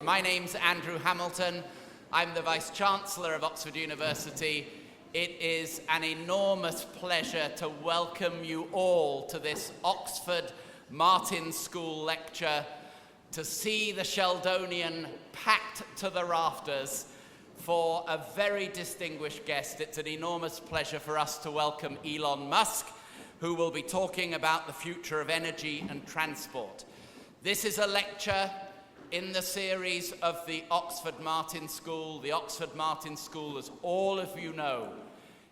My name's Andrew Hamilton. I'm the Vice-Chancellor of Oxford University. It is an enormous pleasure to welcome you all to this Oxford Martin School lecture, to see the Sheldonian packed to the rafters for a very distinguished guest. It's an enormous pleasure for us to welcome Elon Musk, who will be talking about the future of energy and transport. This is a lecture in the series of the Oxford Martin School. The Oxford Martin School, as all of you know,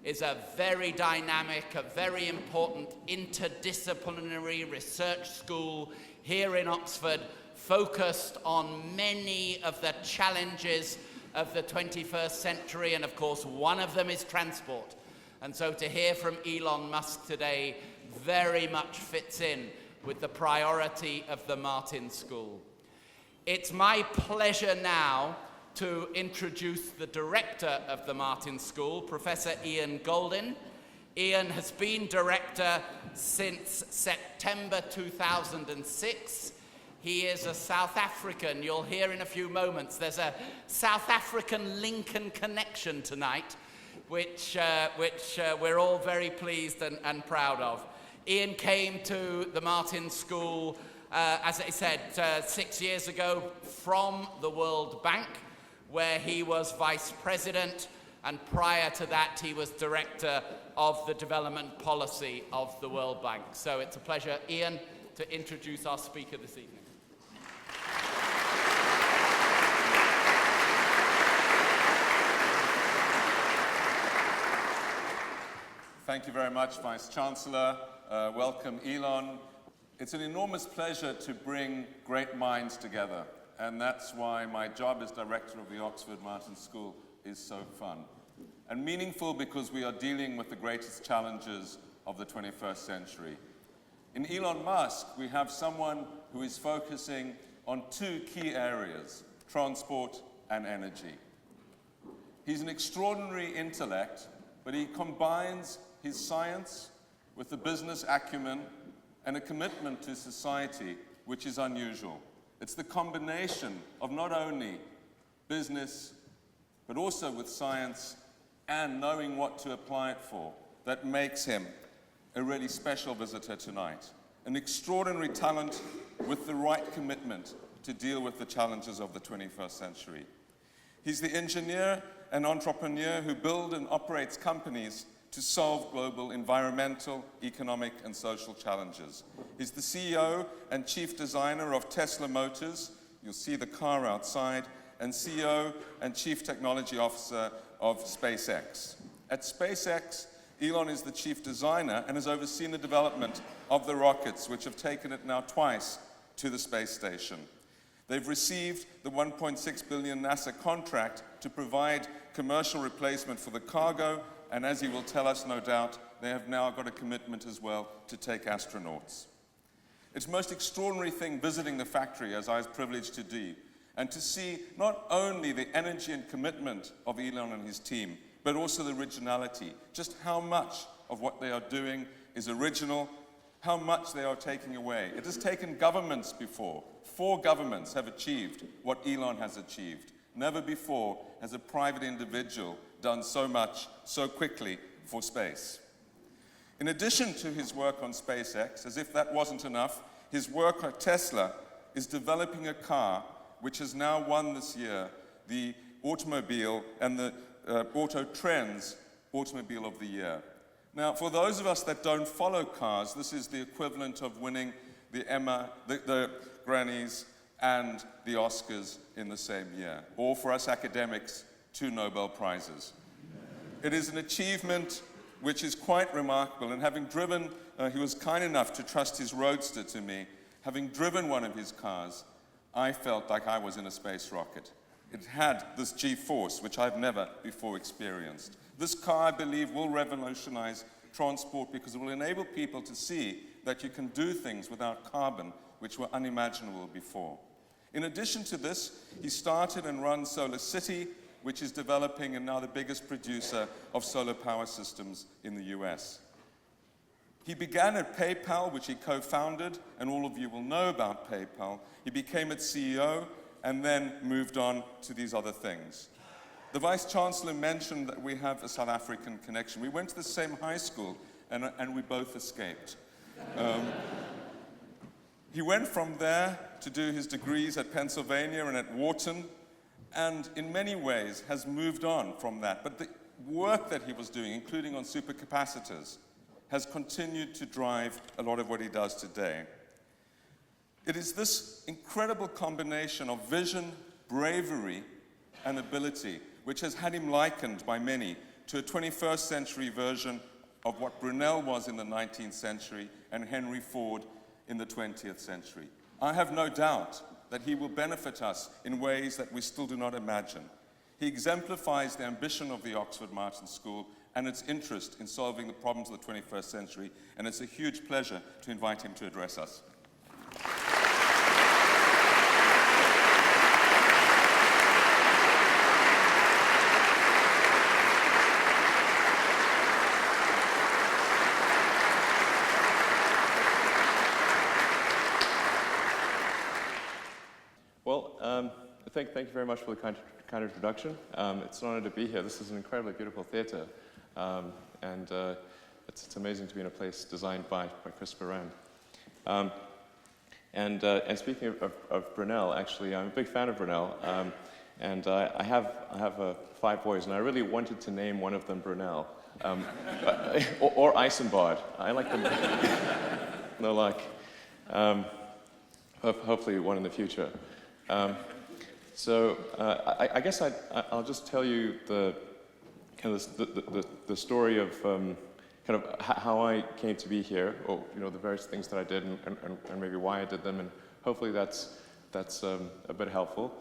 is a very dynamic, a very important interdisciplinary research school here in Oxford, focused on many of the challenges of the 21st century, and of course one of them is transport. And so to hear from Elon Musk today very much fits in with the priority of the Martin School. It's my pleasure now to introduce the director of the Martin School, Professor Ian Goldin. Ian has been director since September 2006. He is a South African. You'll hear in a few moments there's a South African Lincoln connection tonight, which we're all very pleased and proud of. Ian came to the Martin School as I said, 6 years ago from the World Bank, where he was vice president, and prior to that he was director of the development policy of the World Bank. So it's a pleasure, Ian, to introduce our speaker this evening. Thank you very much, Vice-Chancellor. Welcome, Elon. It's an enormous pleasure to bring great minds together, and that's why my job as director of the Oxford Martin School is so fun. And meaningful because we are dealing with the greatest challenges of the 21st century. In Elon Musk, we have someone who is focusing on two key areas, transport and energy. He's an extraordinary intellect, but he combines his science with the business acumen and a commitment to society which is unusual. It's the combination of not only business, but also with science and knowing what to apply it for that makes him a really special visitor tonight. An extraordinary talent with the right commitment to deal with the challenges of the 21st century. He's the engineer and entrepreneur who builds and operates companies to solve global environmental, economic, and social challenges. He's the CEO and chief designer of Tesla Motors, you'll see the car outside, and CEO and chief technology officer of SpaceX. At SpaceX, Elon is the chief designer and has overseen the development of the rockets, which have taken it now twice to the space station. They've received the $1.6 billion NASA contract to provide commercial replacement for the cargo, and as he will tell us, no doubt, they have now got a commitment as well to take astronauts. It's the most extraordinary thing visiting the factory, as I was privileged to do, and to see not only the energy and commitment of Elon and his team, but also the originality, just how much of what they are doing is original, how much they are taking away. It has taken governments before. 4 governments have achieved what Elon has achieved. Never before has a private individual done so much, so quickly for space. In addition to his work on SpaceX, as if that wasn't enough, his work at Tesla is developing a car which has now won this year the automobile and the Auto Trends Automobile of the Year. Now, for those of us that don't follow cars, this is the equivalent of winning the Grammys and the Oscars in the same year, or for us academics, 2 Nobel Prizes. It is an achievement which is quite remarkable, and having driven, he was kind enough to trust his Roadster to me. Having driven one of his cars, I felt like I was in a space rocket. It had this G-force, which I've never before experienced. This car, I believe, will revolutionize transport because it will enable people to see that you can do things without carbon, which were unimaginable before. In addition to this, he started and runs SolarCity, which is developing and now the biggest producer of solar power systems in the US. He began at PayPal, which he co-founded, and all of you will know about PayPal. He became its CEO, and then moved on to these other things. The Vice-Chancellor mentioned that we have a South African connection. We went to the same high school, and we both escaped. He went from there to do his degrees at Pennsylvania and at Wharton, and in many ways has moved on from that. But the work that he was doing, including on supercapacitors, has continued to drive a lot of what he does today. It is this incredible combination of vision, bravery, and ability which has had him likened by many to a 21st century version of what Brunel was in the 19th century and Henry Ford in the 20th century. I have no doubt that he will benefit us in ways that we still do not imagine. He exemplifies the ambition of the Oxford Martin School and its interest in solving the problems of the 21st century, and it's a huge pleasure to invite him to address us. Thank you very much for the kind introduction. It's an honor to be here. This is an incredibly beautiful theatre, and it's amazing to be in a place designed by Christopher Rand. And speaking of Brunel, actually, I'm a big fan of Brunel, and I have 5 boys, and I really wanted to name one of them Brunel, or Eisenbart. I like them. No luck. Hopefully, one in the future. So I guess I'll just tell you the kind of the story of kind of how I came to be here, or the various things that I did, and maybe why I did them, and hopefully that's a bit helpful.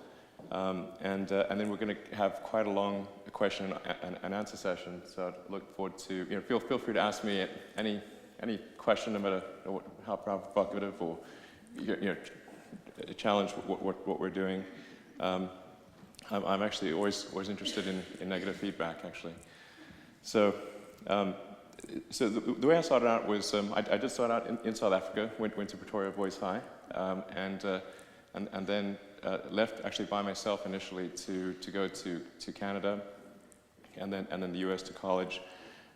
And then we're going to have quite a long question and answer session. So I look forward to feel free to ask me any question, no matter how provocative or challenge what we're doing. I'm actually always interested in negative feedback, actually. So the way I started out was I did start out in South Africa. Went to Pretoria Boys High, and then left actually by myself initially to go to Canada, and then the US to college.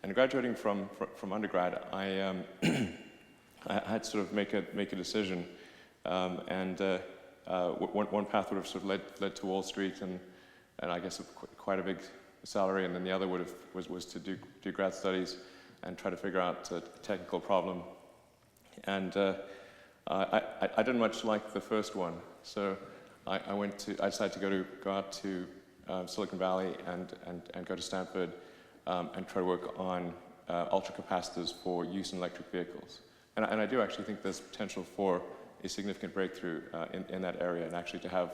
And graduating from undergrad, I had to sort of make a decision, and one path would have sort of led to Wall Street and I guess quite a big salary, and then the other was to do grad studies and try to figure out a technical problem. And I didn't much like the first one, so I decided to go out to Silicon Valley and go to Stanford and try to work on ultracapacitors for use in electric vehicles. And I do actually think there's potential for a significant breakthrough in that area, and actually to have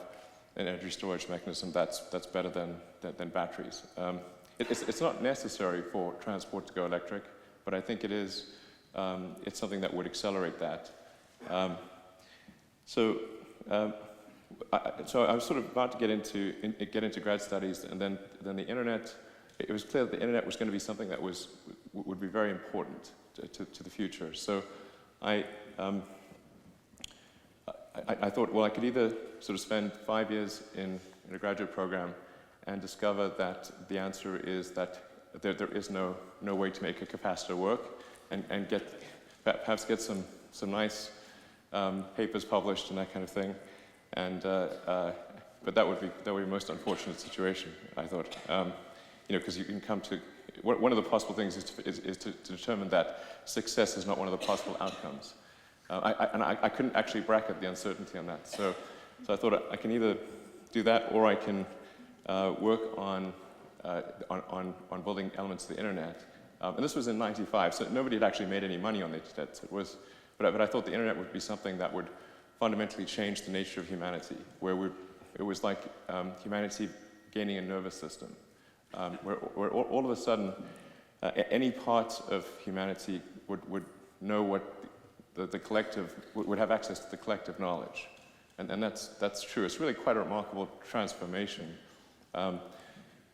an energy storage mechanism that's better than batteries. It's not necessary for transport to go electric, but I think it is. It's something that would accelerate that. So I was sort of about to get into grad studies, and then the internet. It was clear that the internet was going to be something that would be very important to the future. So I thought, well, I could either sort of spend 5 years in a graduate program and discover that the answer is that there is no way to make a capacitor work, and perhaps get some nice papers published and that kind of thing, but that would be the most unfortunate situation, I thought, because you can come to one of the possible things is to determine that success is not one of the possible outcomes. I couldn't actually bracket the uncertainty on that. So I thought I can either do that, or I can work on building elements of the internet. And this was in '95, so nobody had actually made any money on the internet. So but I thought the internet would be something that would fundamentally change the nature of humanity, where it was like humanity gaining a nervous system, where all of a sudden any part of humanity would know what the collective would have access to the collective knowledge, and that's true. It's really quite a remarkable transformation.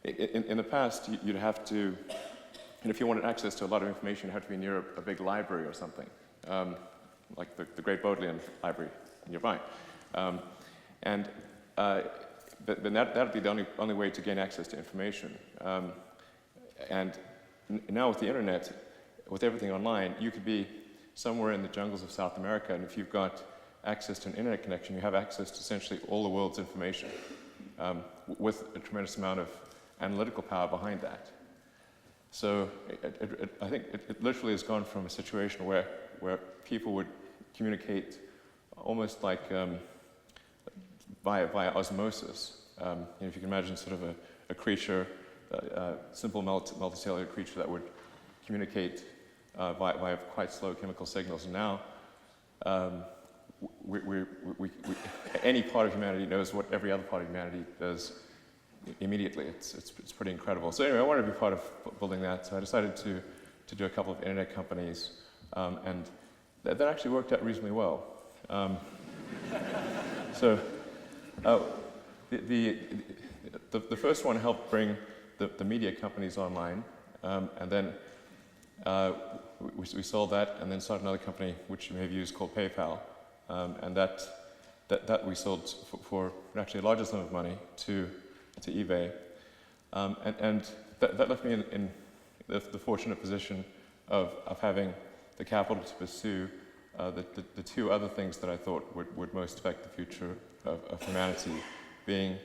In the past, you'd have to, and if you wanted access to a lot of information, you had to be near a big library or something, like the Great Bodleian Library nearby, and but that'd be the only way to gain access to information. And now with the internet, with everything online, you could be somewhere in the jungles of South America, and if you've got access to an internet connection, you have access to essentially all the world's information, with a tremendous amount of analytical power behind that. So I think it literally has gone from a situation where people would communicate almost like via osmosis. If you can imagine sort of a creature, simple multicellular creature that would communicate via quite slow chemical signals. And now, any part of humanity knows what every other part of humanity does immediately. It's pretty incredible. So anyway, I wanted to be part of building that, so I decided to do a couple of internet companies, and that actually worked out reasonably well. So the first one helped bring the media companies online, and then we sold that, and then started another company which you may have used called PayPal, and that we sold for actually a larger sum of money to eBay, and that left me in the fortunate position of having the capital to pursue the two other things that I thought would most affect the future of humanity, being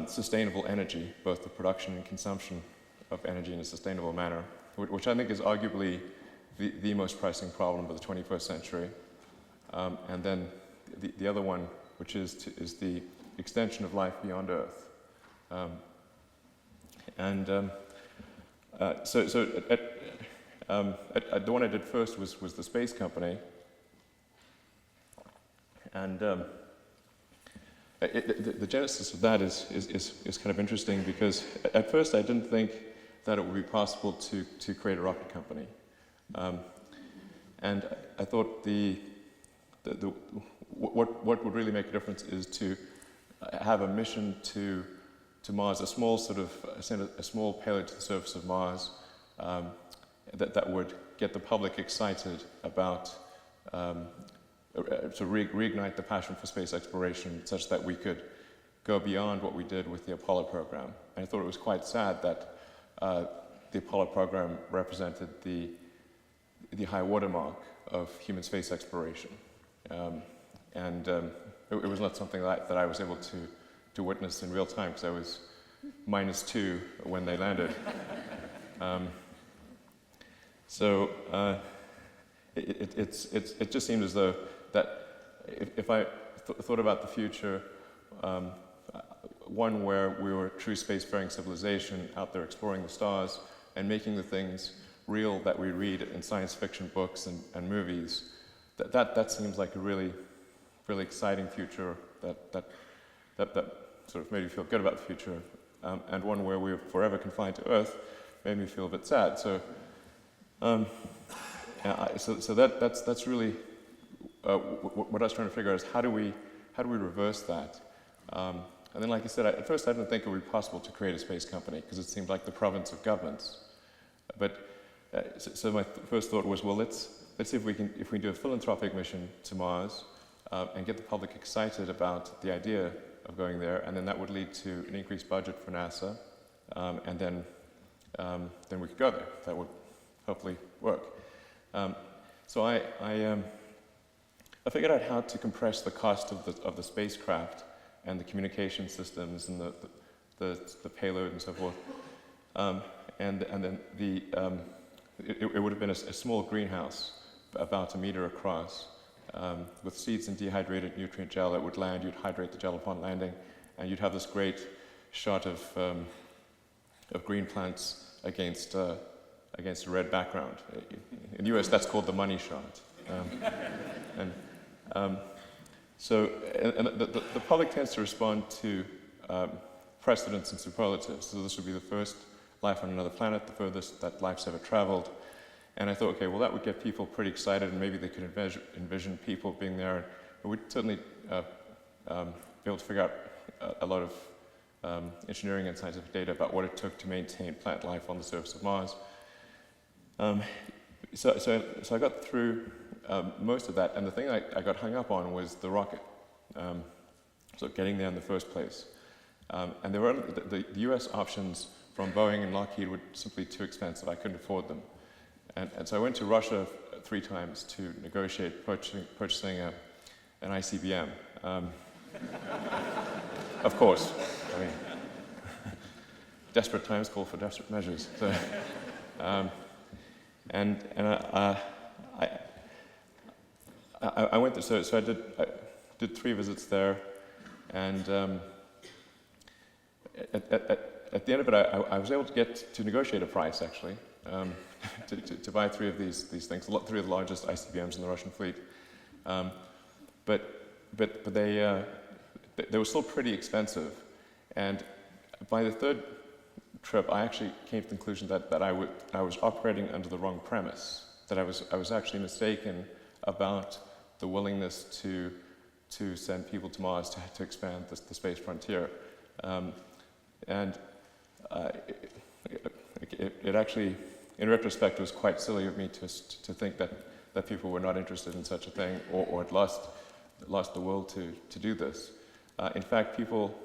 sustainable energy, both the production and consumption of energy in a sustainable manner, which I think is arguably the most pressing problem of the 21st century, and then the other one, which is the extension of life beyond Earth. So the one I did first was the space company, and the genesis of that is kind of interesting, because at first I didn't think that it would be possible to create a rocket company, and I thought what would really make a difference is to have a mission to Mars, a small sort of send a small payload to the surface of Mars, that would get the public excited about to reignite the passion for space exploration, such that we could go beyond what we did with the Apollo program. And I thought it was quite sad that the Apollo program represented the high watermark of human space exploration, and it was not something that I was able to witness in real time, because I was -2 when they landed. So it just seemed as though that if I thought about the future, one where we were a true spacefaring civilization out there exploring the stars and making the things real that we read in science fiction books and movies, that seems like a really exciting future that sort of made me feel good about the future, and one where we were forever confined to Earth made me feel a bit sad. So, that's really what I was trying to figure out, is how do we reverse that? And then, like I said, at first I didn't think it would be possible to create a space company, because it seemed like the province of governments. But so my first thought was, well, let's see if we can do a philanthropic mission to Mars, and get the public excited about the idea of going there, and then that would lead to an increased budget for NASA, and then we could go there. That would hopefully work. So I figured out how to compress the cost of the spacecraft and the communication systems and the payload and so forth, and then it would have been a small greenhouse about 1 meter across, with seeds and dehydrated nutrient gel that would land. You'd hydrate the gel upon landing, and you'd have this great shot of green plants against a red background. In the US, that's called the money shot. So the public tends to respond to precedents and superlatives. So this would be the first life on another planet, the furthest that life's ever traveled. And I thought, okay, well, that would get people pretty excited, and maybe they could envision people being there. And we'd certainly be able to figure out a lot of engineering and scientific data about what it took to maintain plant life on the surface of Mars. So I got through most of that, and the thing I got hung up on was the rocket. so getting there in the first place. And there were the US options from Boeing and Lockheed were simply too expensive. I couldn't afford them. And so I went to Russia 3 times to negotiate purchasing an ICBM. Of course, I mean, desperate times call for desperate measures. So, I went there. So I did 3 visits there, and at the end of it, I was able to get to negotiate a price actually. To buy 3 of these things, 3 of the largest ICBMs in the Russian fleet, but they were still pretty expensive. And by the 3rd trip, I actually came to the conclusion that I was operating under the wrong premise. That I was actually mistaken about the willingness to send people to Mars to expand the space frontier, and it actually. In retrospect, it was quite silly of me to think that people were not interested in such a thing or had lost the will to do this. In fact, people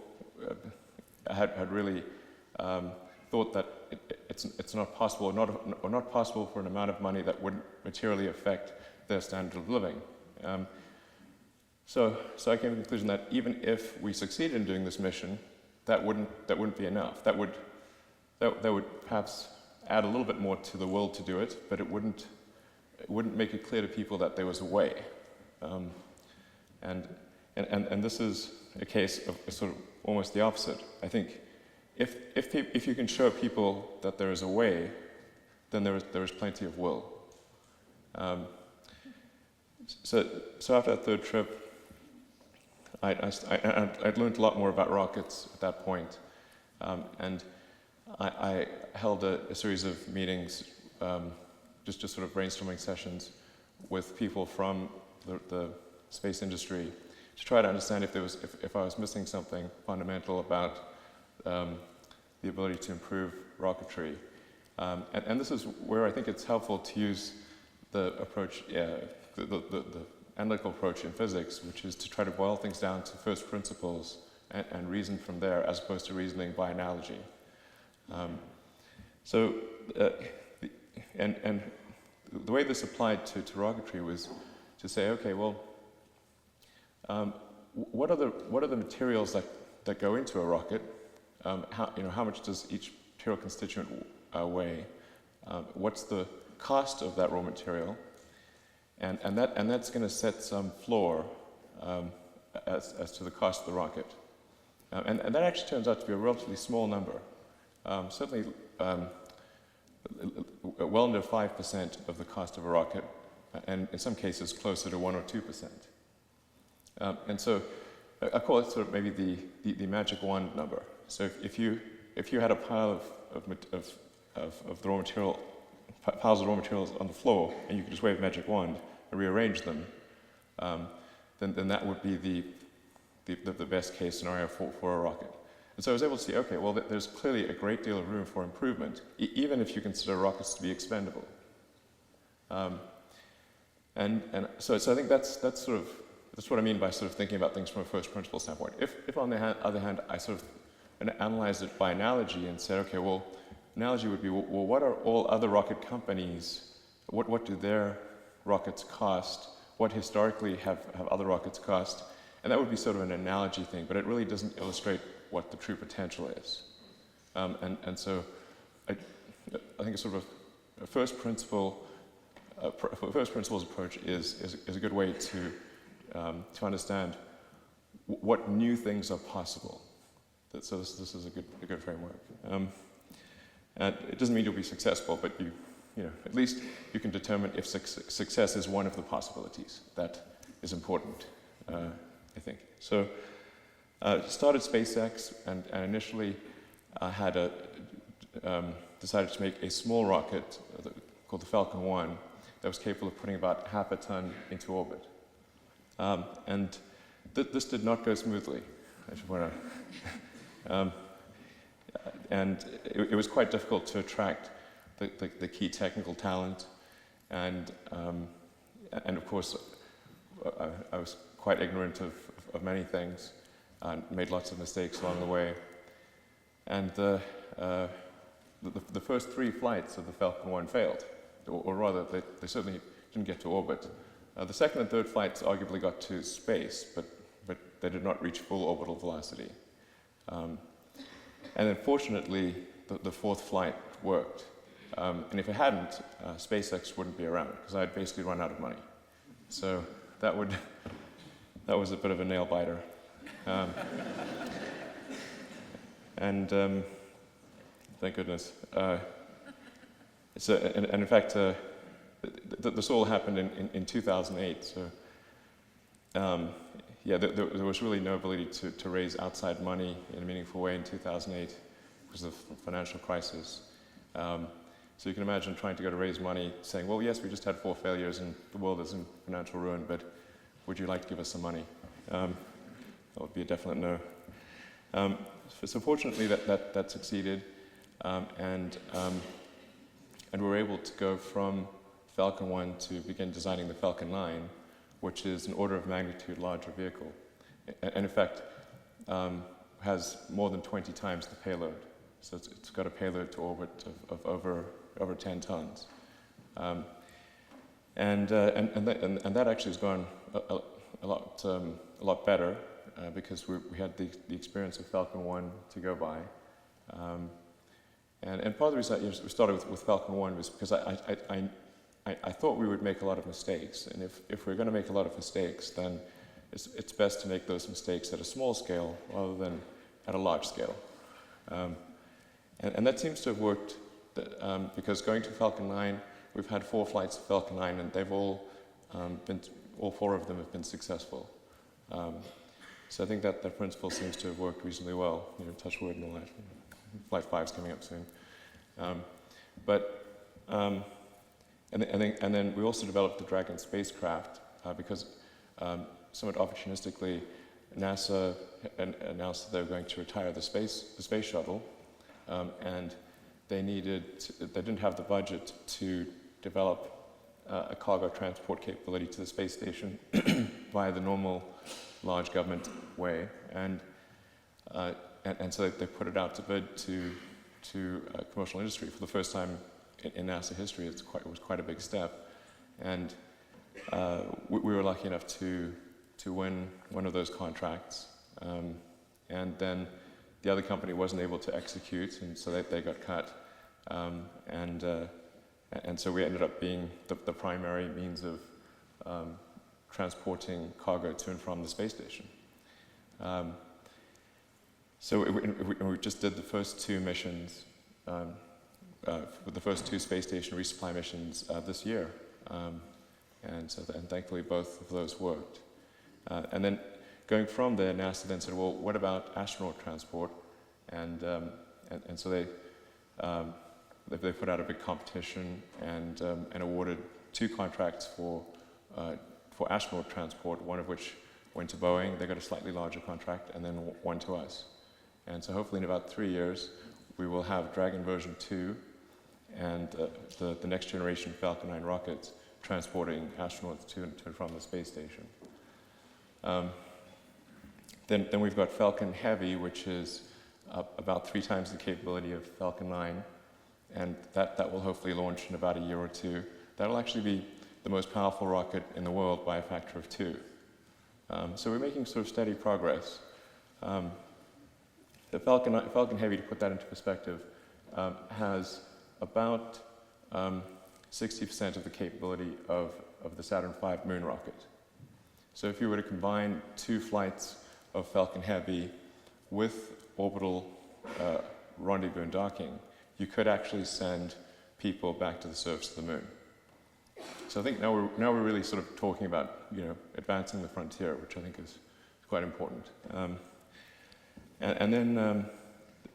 had really thought that it's not possible or not possible for an amount of money that wouldn't materially affect their standard of living. So I came to the conclusion that even if we succeeded in doing this mission, that wouldn't be enough. That would perhaps add a little bit more to the will to do it, but it wouldn't make it clear to people that there was a way. And this is a case of sort of almost the opposite. I think if you can show people that there is a way, then there is plenty of will. So after that 3rd trip, I'd learned a lot more about rockets at that point, and I held a series of meetings, just sort of brainstorming sessions with people from the space industry to try to understand if I was missing something fundamental about the ability to improve rocketry. And this is where I think it's helpful to use the approach, the analytical approach in physics, which is to try to boil things down to first principles and reason from there, as opposed to reasoning by analogy. And the way this applied to rocketry was to say, okay, well, what are the materials that go into a rocket? How much does each material constituent weigh? What's the cost of that raw material? And that's going to set some floor as to the cost of the rocket. And that actually turns out to be a relatively small number. Certainly well under 5% of the cost of a rocket, and in some cases closer to 1 or 2%. And so I call it sort of maybe the magic wand number. So if you had a pile of the raw material, piles of raw materials on the floor, and you could just wave a magic wand and rearrange them, then that would be the best case scenario for a rocket. And so I was able to see, okay, well, there's clearly a great deal of room for improvement, even if you consider rockets to be expendable. And so I think that's what I mean by sort of thinking about things from a first principle standpoint. If on the other hand, I sort of analyzed it by analogy and said, okay, well, analogy would be, well, what are all other rocket companies, what do their rockets cost? What historically have other rockets cost? And that would be sort of an analogy thing, but it really doesn't illustrate what the true potential is. And so I think it's sort of a first principles approach is a good way to understand what new things are possible. So this is a good framework. And it doesn't mean you'll be successful, but at least you can determine if success is one of the possibilities. That is important, I think. So started SpaceX, and initially I had decided to make a small rocket called the Falcon 1 that was capable of putting about half a ton into orbit. And this did not go smoothly. I just want to... and it was quite difficult to attract the key technical talent, and of course I was quite ignorant of many things, made lots of mistakes along the way. And the first 3 flights of the Falcon 1 failed, or rather, they certainly didn't get to orbit. The second and third flights arguably got to space, but they did not reach full orbital velocity. And then fortunately, the fourth flight worked. And if it hadn't, SpaceX wouldn't be around, because I'd basically run out of money. So that was a bit of a nail biter. And thank goodness. And in fact, this all happened in 2008. So yeah, there was really no ability to raise outside money in a meaningful way in 2008 because of the financial crisis. So you can imagine trying to go to raise money, saying, well, yes, we just had 4 failures and the world is in financial ruin, but would you like to give us some money? That would be a definite no. So fortunately, that succeeded, and we were able to go from Falcon 1 to begin designing the Falcon 9, which is an order of magnitude larger vehicle, and in fact has more than 20 times the payload. So it's got a payload to orbit of over 10 tons, and that actually has gone a lot better because we had the experience of Falcon 1 to go by, and part of the reason we started with Falcon 1 was because I thought we would make a lot of mistakes, and if we're going to make a lot of mistakes, then it's best to make those mistakes at a small scale rather than at a large scale. And that seems to have worked, because going to Falcon 9, we've had 4 flights of Falcon 9, and they've all 4 of them have been successful. So I think that principle seems to have worked reasonably well. Touch wood and all that. Flight 5's coming up soon. And then we also developed the Dragon spacecraft because somewhat opportunistically, NASA announced that they were going to retire the space shuttle, and they didn't have the budget to develop a cargo transport capability to the space station via the normal large government way, and so they put it out to bid to commercial industry for the first time in NASA history. It was quite a big step, and we were lucky enough to win one of those contracts, and then the other company wasn't able to execute, and so they got cut, and so we ended up being the primary means of transporting cargo to and from the space station. So we just did the first 2 missions, the first 2 space station resupply missions this year, and thankfully both of those worked. And then going from there, NASA then said, well, what about astronaut transport? And so they put out a big competition and awarded 2 contracts for astronaut transport, one of which went to Boeing. They got a slightly larger contract, and then one to us. And so hopefully in about 3 years, we will have Dragon version 2 and the next generation Falcon 9 rockets transporting astronauts to and from the space station. Then we've got Falcon Heavy, which is about 3 times the capability of Falcon 9, and that will hopefully launch in about a year or 2. That'll actually be the most powerful rocket in the world by a factor of 2. So we're making sort of steady progress. The Falcon Heavy, to put that into perspective, has about 60% of the capability of the Saturn V moon rocket. So if you were to combine 2 flights of Falcon Heavy with orbital rendezvous and docking, you could actually send people back to the surface of the moon. So I think now we're really sort of talking about advancing the frontier, which I think is quite important. And then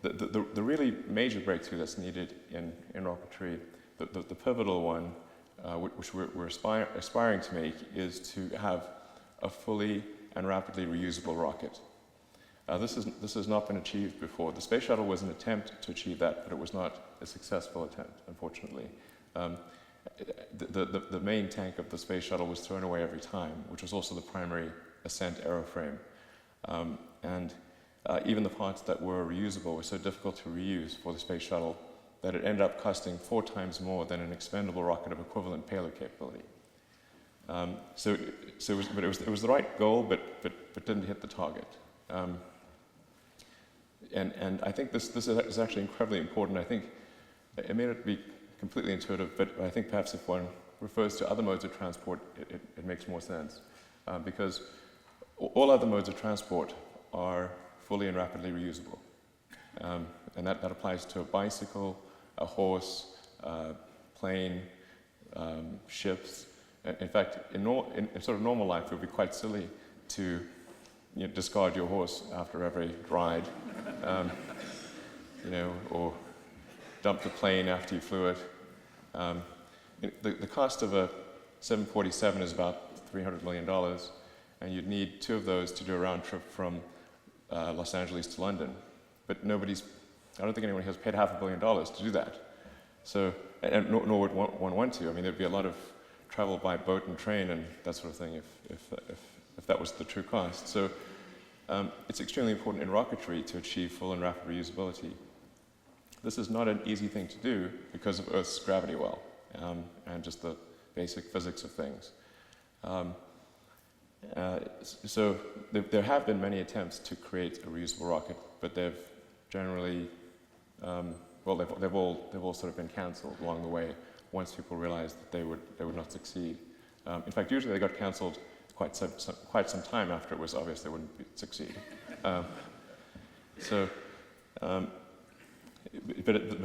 the really major breakthrough that's needed in rocketry, the pivotal one, which we're aspiring to make, is to have a fully and rapidly reusable rocket. This has not been achieved before. The space shuttle was an attempt to achieve that, but it was not a successful attempt, unfortunately. The main tank of the space shuttle was thrown away every time, which was also the primary ascent aeroframe. And even the parts that were reusable were so difficult to reuse for the space shuttle that it ended up costing 4 times more than an expendable rocket of equivalent payload capability. It was the right goal, but didn't hit the target. And I think this is actually incredibly important. I think it may not be completely intuitive, but I think perhaps if one refers to other modes of transport, it makes more sense. Because all other modes of transport are fully and rapidly reusable. And that applies to a bicycle, a horse, plane, ships. In fact, in sort of normal life, it would be quite silly to discard your horse after every ride, or dump the plane after you flew it. The cost of a 747 is about $300 million, and you'd need 2 of those to do a round trip from Los Angeles to London. But I don't think anyone has paid $500 million to do that. So, and nor would one want to. I mean, there'd be a lot of travel by boat and train and that sort of thing if that was the true cost. So it's extremely important in rocketry to achieve full and rapid reusability. This is not an easy thing to do because of Earth's gravity well and just the basic physics of things. So there have been many attempts to create a reusable rocket, but they've generally, they've all sort of been cancelled along the way once people realized that they would not succeed. In fact, usually they got cancelled quite some time after it was obvious they wouldn't succeed. But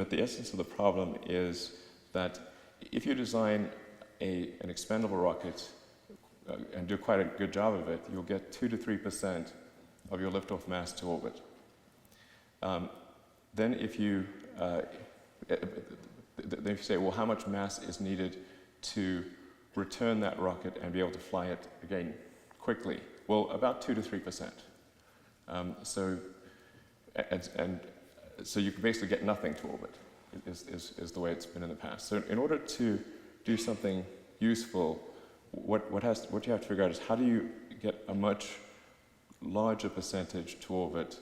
the essence of the problem is that if you design an expendable rocket and do quite a good job of it, you'll get 2 to 3% of your liftoff mass to orbit. Then if you say, well, how much mass is needed to return that rocket and be able to fly it again quickly? Well, about 2 to 3%. So you can basically get nothing to orbit, is the way it's been in the past. So in order to do something useful, what you have to figure out is how do you get a much larger percentage to orbit,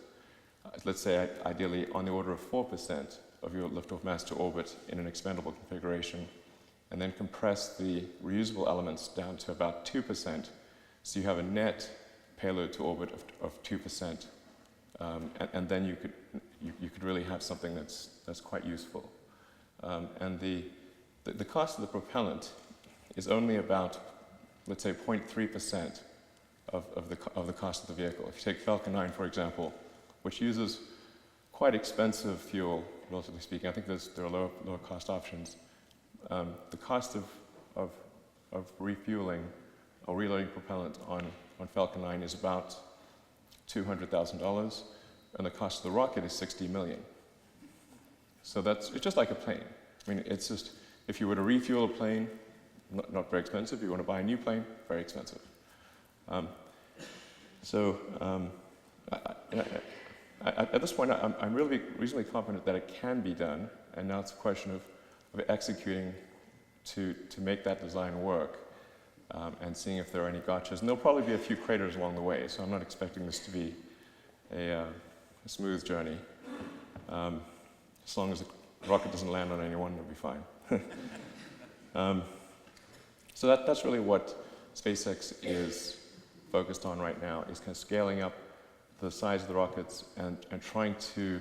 let's say ideally on the order of 4% of your liftoff mass to orbit in an expendable configuration, and then compress the reusable elements down to about 2%, so you have a net payload to orbit of 2%, and then you could really have something that's quite useful. And the cost of the propellant is only about, let's say, 0.3% of the cost of the vehicle. If you take Falcon 9, for example, which uses quite expensive fuel, relatively speaking. I think there are lower cost options. The cost of refueling or reloading propellant on Falcon 9 is about $200,000, and the cost of the rocket is $60 million. So it's just like a plane. I mean, it's just, if you were to refuel a plane, not very expensive. If you want to buy a new plane, very expensive. At this point, I'm really reasonably confident that it can be done, and now it's a question of executing to make that design work and seeing if there are any gotchas. And there'll probably be a few craters along the way, so I'm not expecting this to be a smooth journey. As long as the rocket doesn't land on anyone, it'll be fine. So that's really what SpaceX is focused on right now, is kind of scaling up the size of the rockets and trying to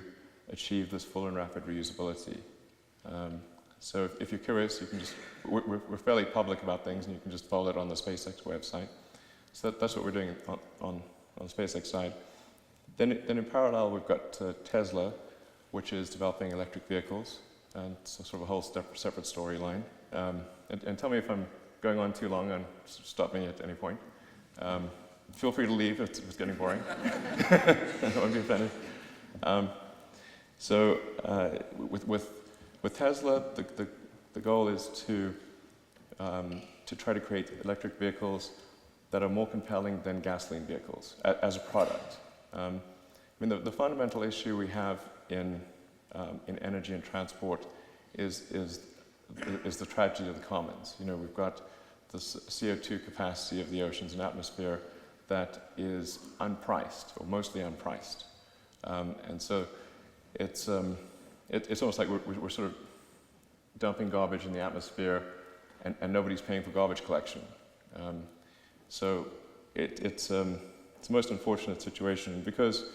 achieve this full and rapid reusability. So if you're curious, you can just, we're fairly public about things, and you can just follow it on the SpaceX website. So that's what we're doing on the SpaceX side. Then in parallel, we've got Tesla, which is developing electric vehicles, and so sort of a whole separate storyline. And tell me if I'm going on too long, and stop me at any point. Feel free to leave if it's getting boring. I don't want to be offended. With Tesla, the goal is to try to create electric vehicles that are more compelling than gasoline vehicles as a product. I mean, the fundamental issue we have in energy and transport is the tragedy of the commons. You know, we've got the CO2 capacity of the oceans and atmosphere that is unpriced, or mostly unpriced. And so it's almost like we're sort of dumping garbage in the atmosphere, and nobody's paying for garbage collection. So it's a most unfortunate situation, because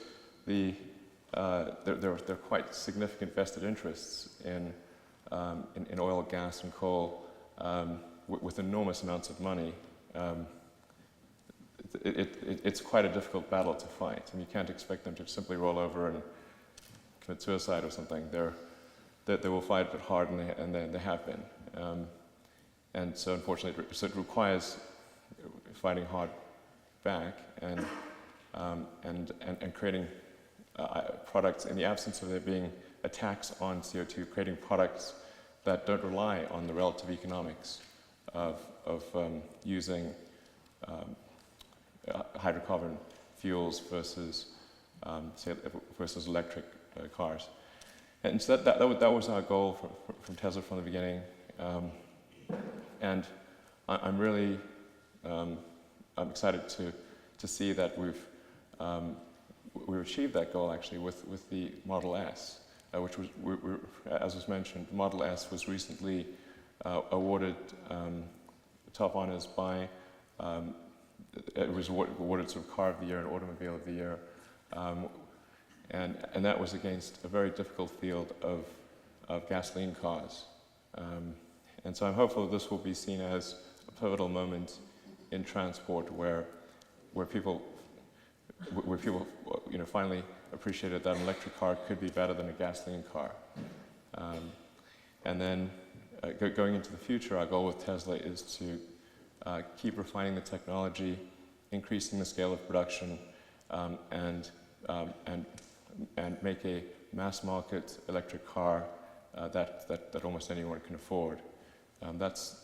there are quite significant vested interests in oil, gas, and coal with enormous amounts of money. It's quite a difficult battle to fight, and you can't expect them to simply roll over and commit suicide or something. They will fight it hard, and they have been. And so, unfortunately, it requires fighting hard back and creating products in the absence of there being a tax on CO2, creating products that don't rely on the relative economics of using hydrocarbon fuels versus electric cars. And so that was our goal from Tesla from the beginning. And I'm really I'm excited to see that we've achieved that goal actually with the Model S, which was, as was mentioned, the Model S was recently awarded top honors by. It was awarded sort of Car of the Year and Automobile of the Year, and that was against a very difficult field of gasoline cars. And so I'm hopeful this will be seen as a pivotal moment in transport where people finally appreciated that an electric car could be better than a gasoline car. And then going into the future, our goal with Tesla is to keep refining the technology, increasing the scale of production, and make a mass market electric car that almost anyone can afford. That's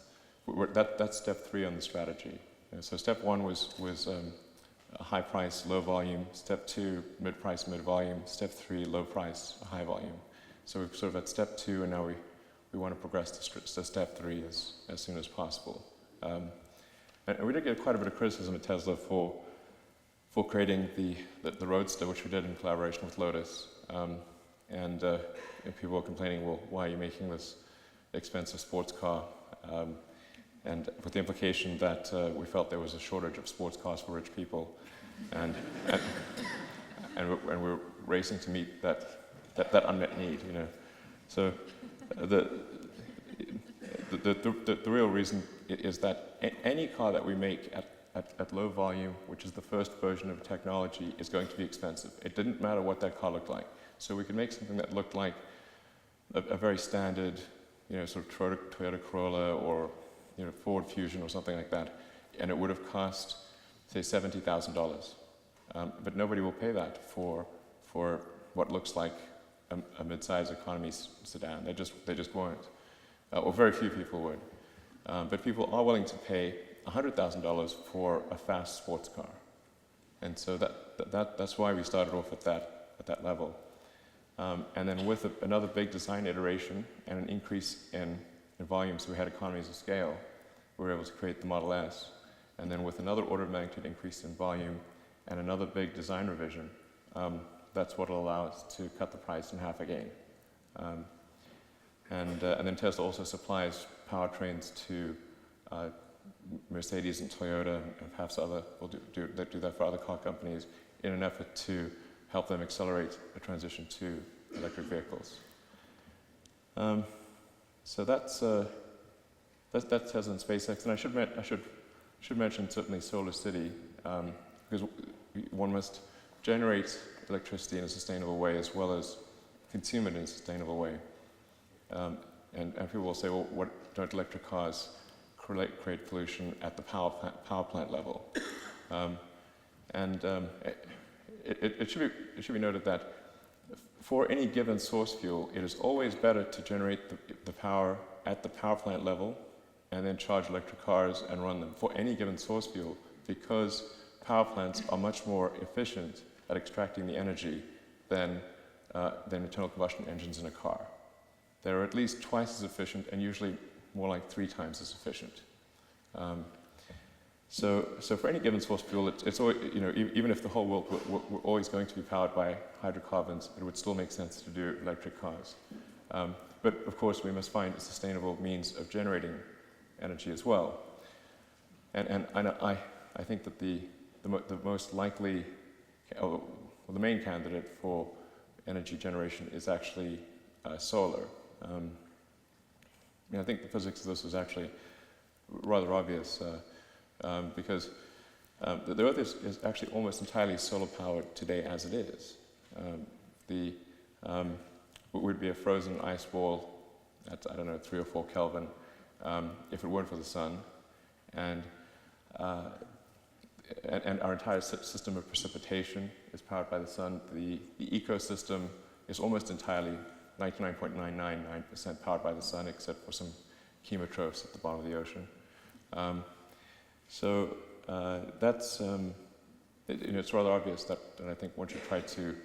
step 3 on the strategy. So step 1 was a high price, low volume. Step 2, mid price, mid volume. Step 3, low price, high volume. So we're sort of at step 2, and now we want to progress to step 3 as soon as possible. And we did get quite a bit of criticism at Tesla for creating the Roadster, which we did in collaboration with Lotus. And people were complaining, well, why are you making this expensive sports car? And with the implication that we felt there was a shortage of sports cars for rich people, and we're racing to meet that unmet need, you know. So the real reason is that any car that we make at low volume, which is the first version of technology, is going to be expensive. It didn't matter what that car looked like. So we could make something that looked like a very standard, sort of Toyota Corolla or Ford Fusion or something like that, and it would have cost, say, $70,000. But nobody will pay that for what looks like a mid-size economy sedan. They just won't, or very few people would. But people are willing to pay $100,000 for a fast sports car, and so that's why we started off at that level. And then with another big design iteration and an increase in volume, so we had economies of scale, we were able to create the Model S. And then with another order of magnitude increase in volume and another big design revision, that's what will allow us to cut the price in half again. And then Tesla also supplies powertrains to Mercedes and Toyota, and perhaps will do that for other car companies in an effort to help them accelerate a transition to electric vehicles. So that's Tesla and SpaceX, and I should mention certainly SolarCity, because one must generate electricity in a sustainable way as well as consume it in a sustainable way. And people will say, well, what don't electric cars create pollution at the power plant level? It should be noted that for any given source fuel, it is always better to generate the power at the power plant level and then charge electric cars and run them for any given source fuel, because power plants are much more efficient at extracting the energy than internal combustion engines in a car. They're at least twice as efficient and usually more like 3 times as efficient. So for any given source fuel, it's always, even if the whole world were always going to be powered by hydrocarbons, it would still make sense to do electric cars. But of course, we must find a sustainable means of generating energy as well. And I think that the most likely, or the main candidate for energy generation is actually solar. I think the physics of this is actually rather obvious. Because the Earth is actually almost entirely solar powered today as it is. It would be a frozen ice wall at, 3 or 4 Kelvin if it weren't for the sun. And our entire system of precipitation is powered by the sun. The ecosystem is almost entirely 99.999% powered by the sun, except for some chemotrophs at the bottom of the ocean. So that's, it's rather obvious that I think one should try to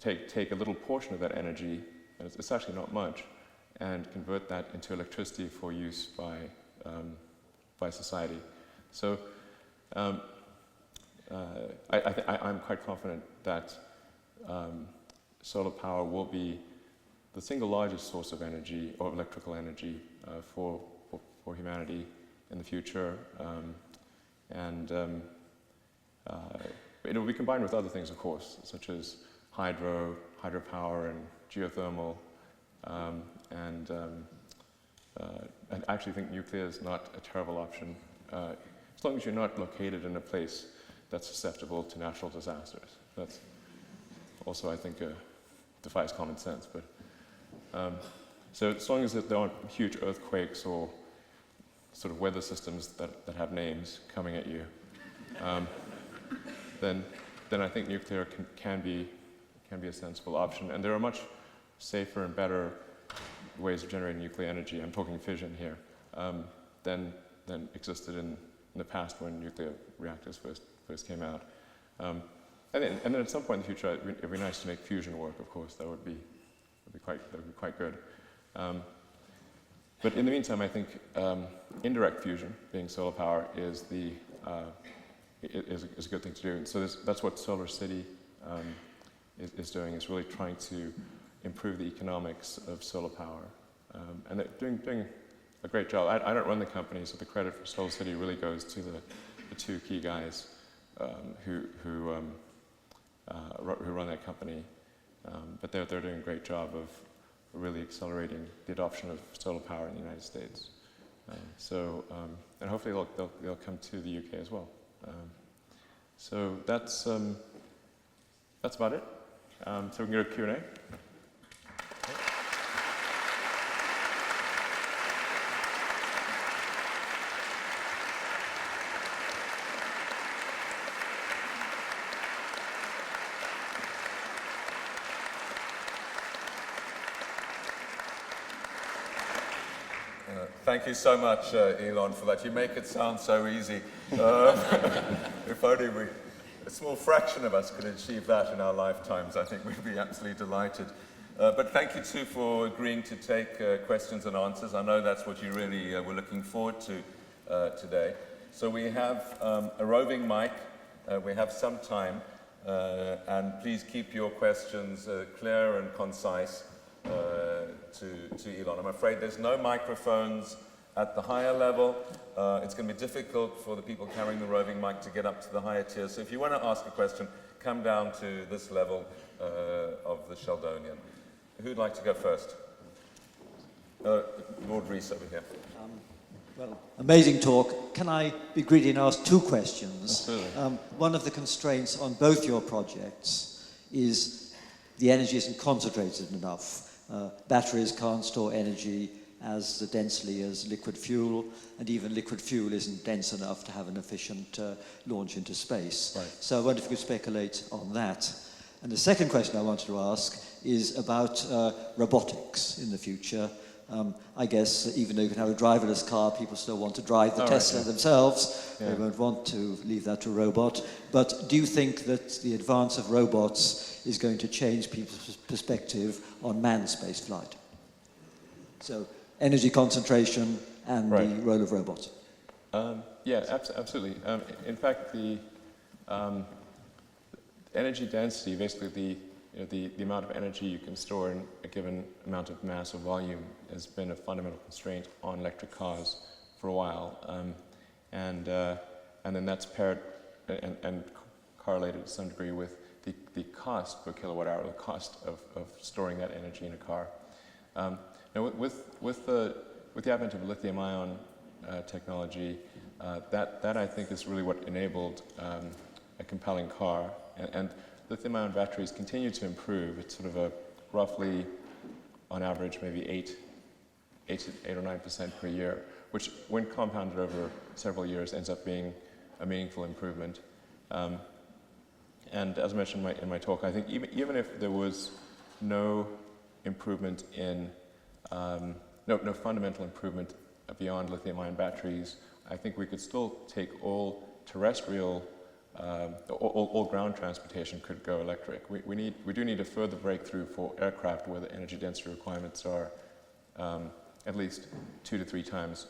take a little portion of that energy, and it's actually not much, and convert that into electricity for use by society. So I'm quite confident that solar power will be the single largest source of energy, or electrical energy, for humanity in the future, and it will be combined with other things, of course, such as hydropower and geothermal, and I actually think nuclear is not a terrible option, as long as you're not located in a place that's susceptible to natural disasters. That's also, I think, defies common sense. But so as long as there aren't huge earthquakes or sort of weather systems that have names coming at you, then I think nuclear can be a sensible option. And there are much safer and better ways of generating nuclear energy, I'm talking fission here, than existed in the past when nuclear reactors first came out. And then at some point in the future, it'd be nice to make fusion work, of course. That would be quite good. But in the meantime, I think indirect fusion, being solar power, is a good thing to do. And so that's what SolarCity is doing, is really trying to improve the economics of solar power. And they're doing a great job. I don't run the company, so the credit for SolarCity really goes to the two key guys who run that company. But they're doing a great job of really accelerating the adoption of solar power in the United States. And hopefully they'll come to the UK as well. So that's about it. So we can go to Q&A. Thank you so much, Elon, for that. You make it sound so easy. If only a small fraction of us could achieve that in our lifetimes, I think we'd be absolutely delighted. But thank you, too, for agreeing to take questions and answers. I know that's what you really were looking forward to today. So we have a roving mic. We have some time. And please keep your questions clear and concise. To Elon. I'm afraid there's no microphones at the higher level. It's going to be difficult for the people carrying the roving mic to get up to the higher tiers. So if you want to ask a question, come down to this level of the Sheldonian. Who'd like to go first? Lord Rees over here. Well, amazing talk. Can I be greedy and ask two questions? Absolutely. One of the constraints on both your projects is the energy isn't concentrated enough. Batteries can't store energy as densely as liquid fuel, and even liquid fuel isn't dense enough to have an efficient launch into space. Right. So I wonder if you could speculate on that. And the second question I wanted to ask is about robotics in the future. I guess even though you can have a driverless car, people still want to drive the Tesla themselves. Yeah. They won't want to leave that to a robot. But do you think that the advance of robots is going to change people's perspective on manned space flight? So energy concentration and the role of robots. Yeah, absolutely. In fact, the energy density, basically the amount of energy you can store in a given amount of mass or volume, has been a fundamental constraint on electric cars for a while, and then that's paired and correlated to some degree with the cost per kilowatt hour, the cost of storing that energy in a car. Now, with the advent of lithium-ion technology, that I think is really what enabled a compelling car. And lithium-ion batteries continue to improve. It's sort of a roughly, on average, maybe 8 or 9% per year, which, when compounded over several years, ends up being a meaningful improvement. And as I mentioned in my talk, I think even if there was no improvement in no fundamental improvement beyond lithium-ion batteries, I think we could still take all terrestrial, all ground transportation could go electric. We do need a further breakthrough for aircraft where the energy density requirements are at least 2 to 3 times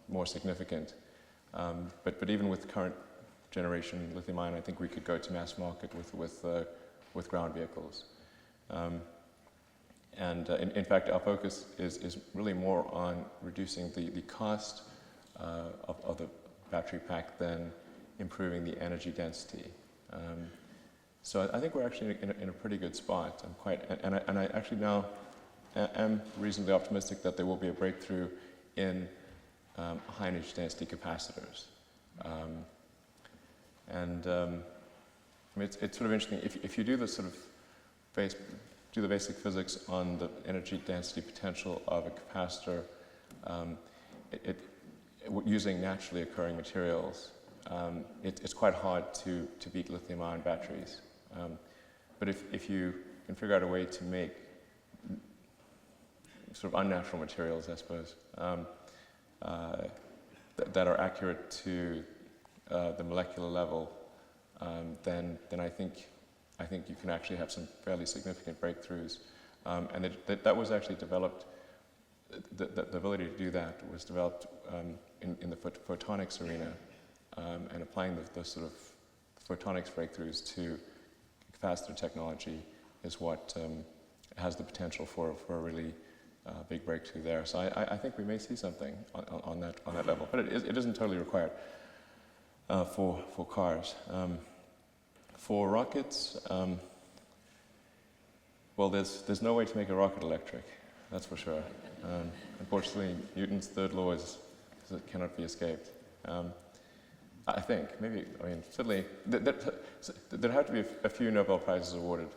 more significant. But even with current generation lithium-ion, I think we could go to mass market with ground vehicles. And in fact, our focus is really more on reducing the cost of the battery pack than improving the energy density. So I think we're actually in a pretty good spot. And I actually now am reasonably optimistic that there will be a breakthrough in high energy density capacitors. I mean, it's sort of interesting if you do the sort of do the basic physics on the energy density potential of a capacitor, using naturally occurring materials, it's quite hard to beat lithium-ion batteries. But if you can figure out a way to make sort of unnatural materials, I suppose, that are accurate to the molecular level, then I think you can actually have some fairly significant breakthroughs. And that was actually developed. The ability to do that was developed in the photonics arena, and applying the sort of photonics breakthroughs to capacitor technology is what has the potential for a really big breakthrough there. So I think we may see something on that level, but it isn't totally required for cars. For rockets, well, there's no way to make a rocket electric, that's for sure. Unfortunately, Newton's third law is it cannot be escaped. I think, maybe, I mean, certainly, there'd have to be a few Nobel Prizes awarded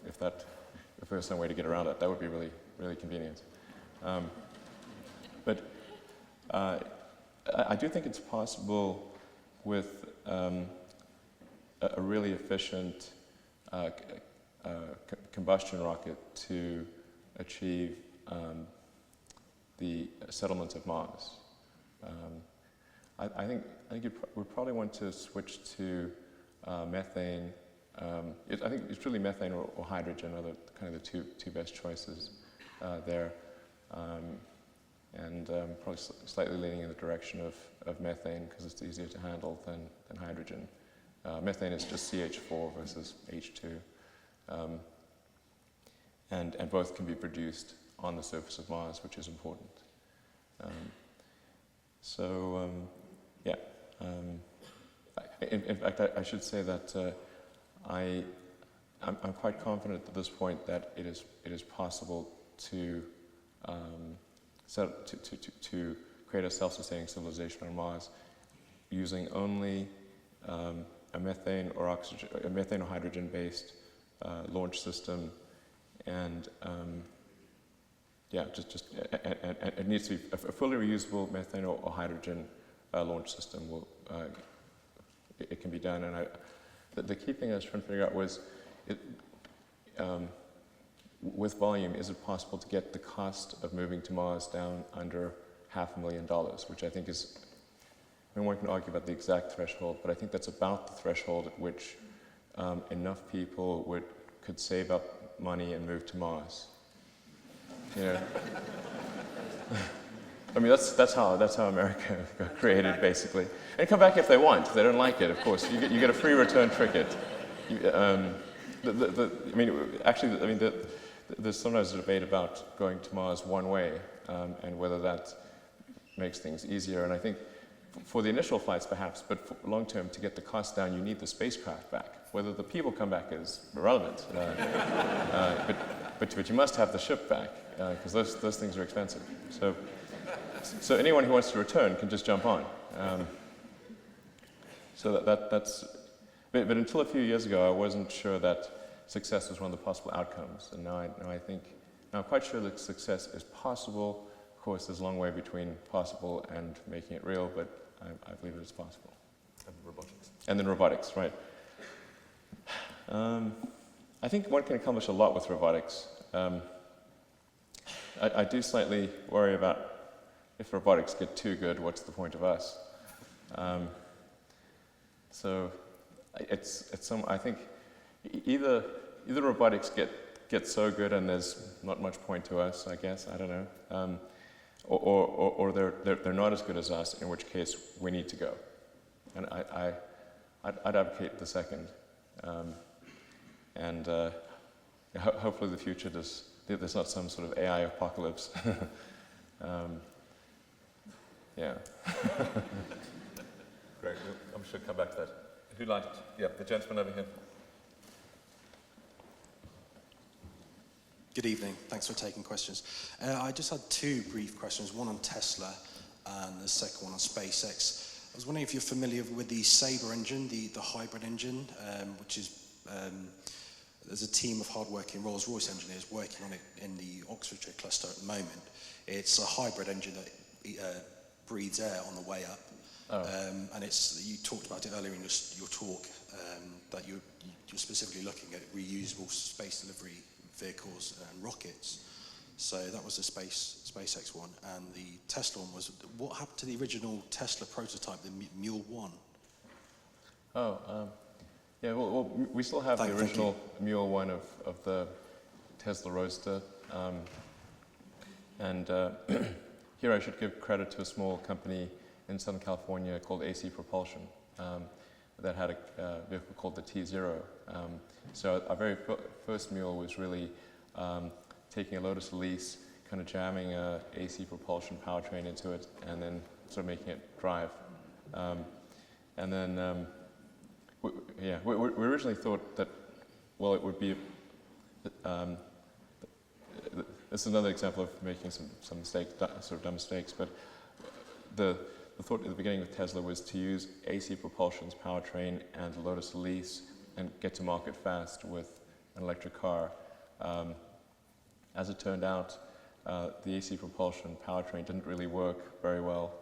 if there was some way to get around it. That would be really, really convenient. But I do think it's possible with a really efficient combustion rocket to achieve the settlement of Mars. I think we'd probably want to switch to methane. I think it's really methane or hydrogen are kind of the two best choices there, and probably slightly leaning in the direction of methane because it's easier to handle than hydrogen. Methane is just CH4 versus H2, and both can be produced on the surface of Mars, which is important. Yeah. In fact, I should say that I'm quite confident at this point that it is possible to create a self-sustaining civilization on Mars using only a methane or hydrogen-based launch system, and it needs to be a fully reusable methane or hydrogen launch system. It can be done, and the key thing I was trying to figure out was, with volume, is it possible to get the cost of moving to Mars down under $500,000, which I think is, I mean, one can argue about the exact threshold, but I think that's about the threshold at which enough people could save up money and move to Mars. You know? I mean, that's how America got created, basically. And come back if they want. If they don't like it, of course, you get a free return ticket. There's sometimes a debate about going to Mars one way and whether that makes things easier. And I think for the initial flights, perhaps, but for long term, to get the cost down, you need the spacecraft back. Whether the people come back is irrelevant. But you must have the ship back because those things are expensive. So anyone who wants to return can just jump on. That's. But until a few years ago, I wasn't sure that success was one of the possible outcomes, and now I'm quite sure that success is possible. Of course, there's a long way between possible and making it real, but I believe it is possible. And robotics. And then robotics, right? I think one can accomplish a lot with robotics. I do slightly worry about if robotics get too good, what's the point of us? I think either robotics get so good and there's not much point to us, I guess, I don't know, or they're not as good as us, in which case we need to go. And I'd advocate the second. Hopefully the future there's not some sort of AI apocalypse. Yeah. Great. I'm sure we'll come back to that. Who'd like? Yeah, the gentleman over here. Good evening. Thanks for taking questions. I just had two brief questions, one on Tesla and the second one on SpaceX. I was wondering if you're familiar with the Sabre engine, the hybrid engine, which is, there's a team of hardworking Rolls-Royce engineers working on it in the Oxfordshire cluster at the moment. It's a hybrid engine that breathes air on the way up. Oh. And you talked about it earlier in your talk, that you're specifically looking at reusable space delivery vehicles and rockets. So that was the SpaceX one. And the Tesla one was, what happened to the original Tesla prototype, the Mule 1? Yeah, well, we still have the original Mule 1 of the Tesla Roadster. Here I should give credit to a small company in Southern California called AC Propulsion that had a vehicle called the T0. So our very first Mule was really taking a Lotus Elise, kind of jamming a AC Propulsion powertrain into it, and then sort of making it drive. We originally thought that, well, it would be. This is another example of making some mistakes, sort of dumb mistakes, but the thought at the beginning with Tesla was to use AC Propulsion's powertrain and the Lotus Elise and get to market fast with an electric car. As it turned out, the AC Propulsion powertrain didn't really work very well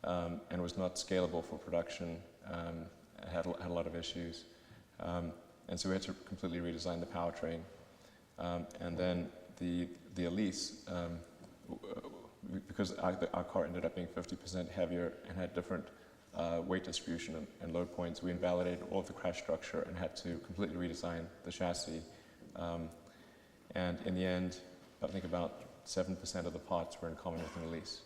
and was not scalable for production. It had a lot of issues. And so we had to completely redesign the powertrain. And then the Elise, because our car ended up being 50% heavier and had different weight distribution and load points, we invalidated all of the crash structure and had to completely redesign the chassis. And in the end, I think about 7% of the parts were in common with an Elise.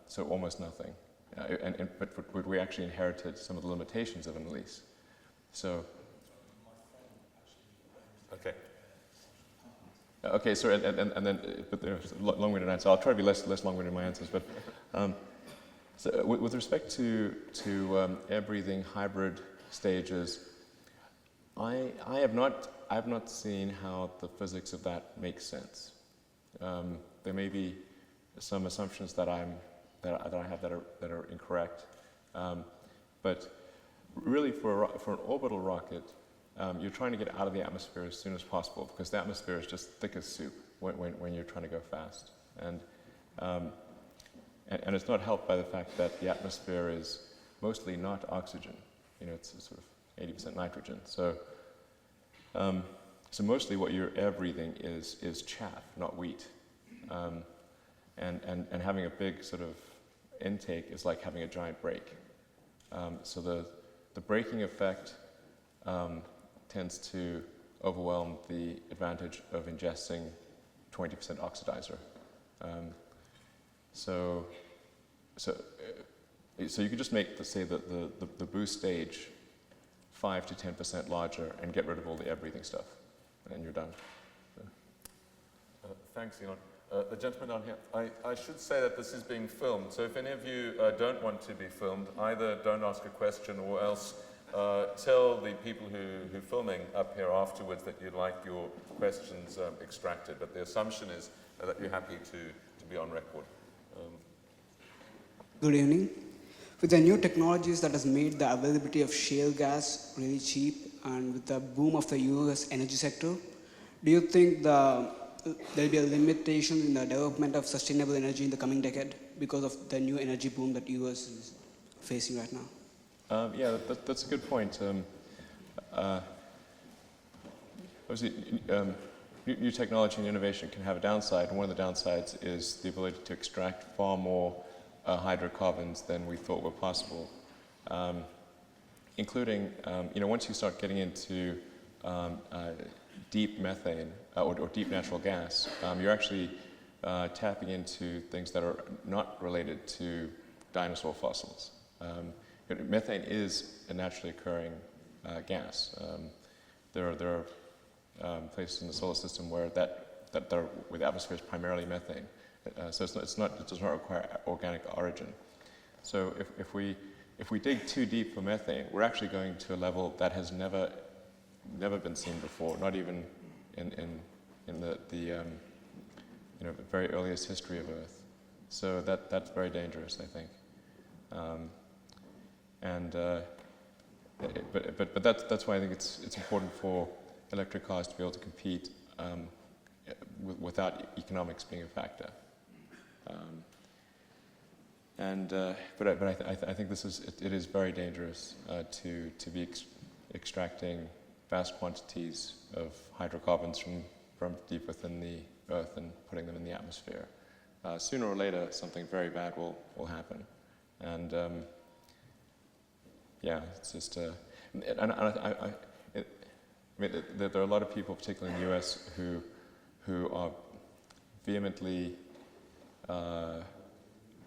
So almost nothing. But we actually inherited some of the limitations of an Elise. So. Okay. Okay, so and then, but there's a long-winded answer. I'll try to be less long-winded in my answers. But so with respect to air-breathing hybrid stages, I have not seen how the physics of that makes sense. There may be some assumptions that I have that are incorrect, but really for an orbital rocket, you're trying to get out of the atmosphere as soon as possible because the atmosphere is just thick as soup when you're trying to go fast, and it's not helped by the fact that the atmosphere is mostly not oxygen. You know, it's sort of 80% nitrogen. So mostly what you're air breathing is chaff, not wheat. And having a big sort of intake is like having a giant brake. So the braking effect tends to overwhelm the advantage of ingesting 20% oxidizer. So you could just make, say, the boost stage 5 to 10% larger and get rid of all the air-breathing stuff, and you're done. Thanks, Elon. The gentleman down here, I should say that this is being filmed, so if any of you don't want to be filmed, either don't ask a question or else tell the people who are filming up here afterwards that you'd like your questions extracted, but the assumption is that you're happy to be on record. Good evening. With the new technologies that has made the availability of shale gas really cheap, and with the boom of the US energy sector, do you think there'll be a limitation in the development of sustainable energy in the coming decade because of the new energy boom that US is facing right now? Yeah, that's a good point. Obviously, new technology and innovation can have a downside, and one of the downsides is the ability to extract far more hydrocarbons than we thought were possible, including, once you start getting into deep methane or deep natural gas, you're actually tapping into things that are not related to dinosaur fossils. Methane is a naturally occurring gas. There are places in the solar system where where the atmosphere is primarily methane. So it does not require organic origin. So if we dig too deep for methane, we're actually going to a level that has never been seen before, not even in the very earliest history of Earth. So that's very dangerous, I think. But that's why I think it's important for electric cars to be able to compete without economics being a factor. But I think it is very dangerous to be extracting vast quantities of hydrocarbons from deep within the Earth and putting them in the atmosphere. Sooner or later, something very bad will happen, and yeah, it's just. There are a lot of people, particularly in the U.S., who are vehemently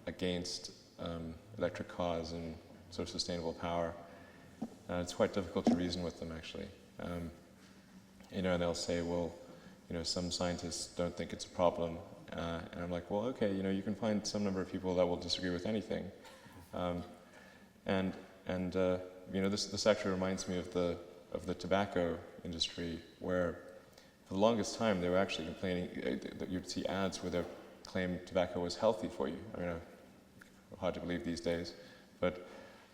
against electric cars and sort of sustainable power. It's quite difficult to reason with them, actually. And they'll say, well, some scientists don't think it's a problem. And I'm like, well, okay, you can find some number of people that will disagree with anything. This actually reminds me of the tobacco industry, where for the longest time they were actually complaining that you'd see ads where they claimed tobacco was healthy for you. I mean, hard to believe these days, but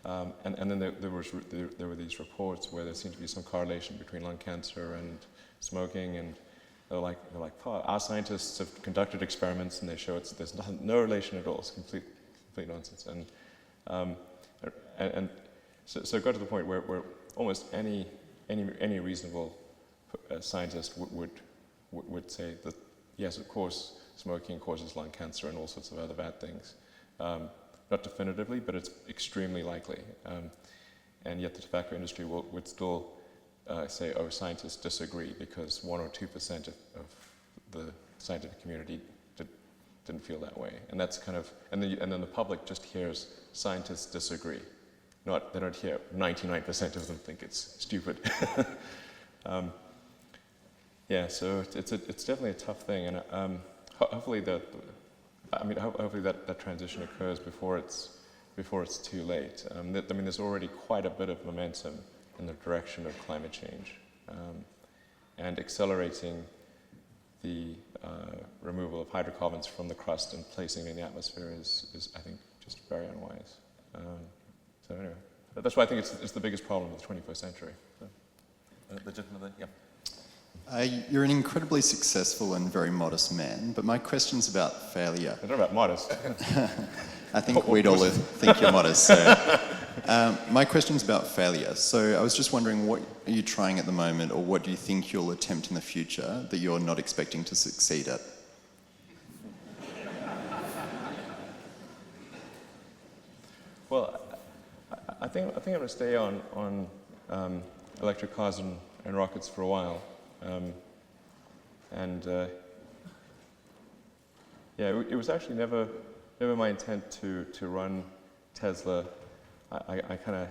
and then there were these reports where there seemed to be some correlation between lung cancer and smoking, and they're like, oh, our scientists have conducted experiments and they show there's no relation at all. It's complete nonsense, and so it got to the point where almost any reasonable scientist would say that yes, of course, smoking causes lung cancer and all sorts of other bad things. Not definitively, but it's extremely likely. And yet the tobacco industry would still say, oh, scientists disagree because 1 or 2% of the scientific community didn't feel that way. And that's kind of, and then the public just hears scientists disagree. They don't hear 99% of them think it's stupid. Yeah, so it's definitely a tough thing, and hopefully hopefully that transition occurs before it's too late. There's already quite a bit of momentum in the direction of climate change, and accelerating the removal of hydrocarbons from the crust and placing them in the atmosphere is I think, just very unwise. So anyway, that's why I think it's the biggest problem of the 21st century. So. The gentleman there, yeah. You're an incredibly successful and very modest man, but my question's about failure. I don't know about modest. I think we'd all think you're modest. So. My question's about failure. So I was just wondering, what are you trying at the moment, or what do you think you'll attempt in the future that you're not expecting to succeed at? Well, I think I'm going to stay on electric cars and rockets for a while, yeah, it was actually never never my intent to run Tesla. I kind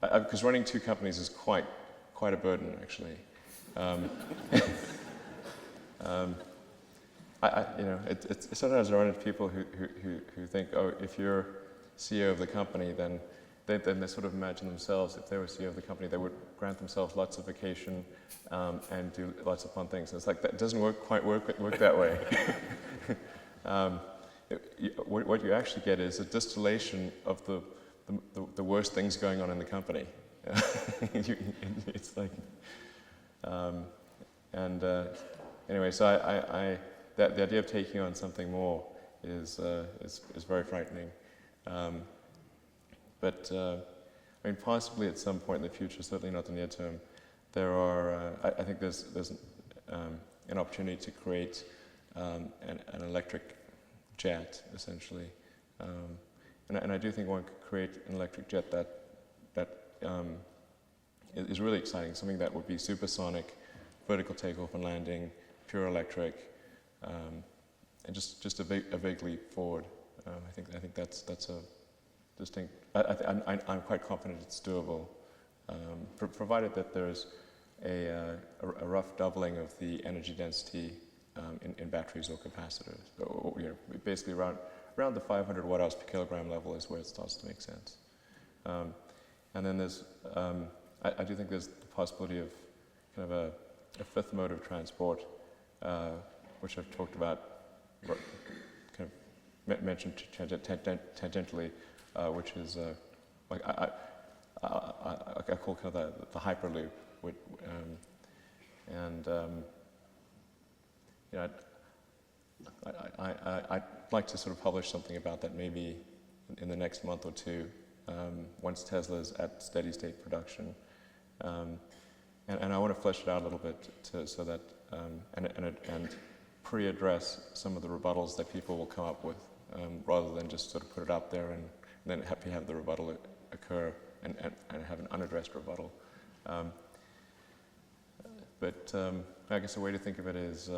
of, because running two companies is quite a burden, actually. It's sometimes I run into people who think, oh, if you're CEO of the company, then they sort of imagine themselves, if they were CEO of the company, they would grant themselves lots of vacation and do lots of fun things. And it's like, that doesn't quite work that way. What you actually get is a distillation of the worst things going on in the company. It's like, anyway, so the idea of taking on something more is very frightening. But I mean, possibly at some point in the future, certainly not the near term, there are. I think there's an opportunity to create an electric jet, essentially, and I do think one could create an electric jet that is really exciting. Something that would be supersonic, vertical takeoff and landing, pure electric, and just a big leap forward. I think that's a distinct. I'm quite confident it's doable, provided that there's a rough doubling of the energy density in batteries or capacitors. So, basically around the 500 watt-hours per kilogram level is where it starts to make sense. And then there's, I do think there's the possibility of kind of a fifth mode of transport, which I've talked about, kind of mentioned tangentially, which is like I call kind of the hyperloop, I'd like to sort of publish something about that maybe in the next month or two, once Tesla's at steady state production, and I want to flesh it out a little bit so that and pre-address some of the rebuttals that people will come up with, rather than just sort of put it out there and then have the rebuttal occur and have an unaddressed rebuttal. But I guess a way to think of it is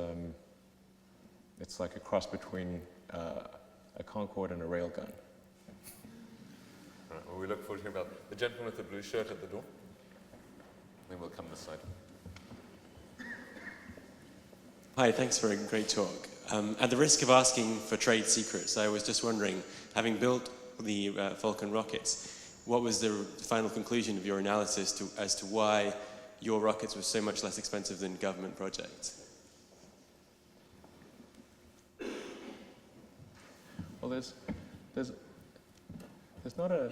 it's like a cross between a Concorde and a railgun. All right, well, we look forward to hearing about the gentleman with the blue shirt at the door. Then we'll come this side. Hi, thanks for a great talk. At the risk of asking for trade secrets, I was just wondering, having built the Falcon rockets, what was the final conclusion of your analysis as to why your rockets were so much less expensive than government projects? Well, there's not a.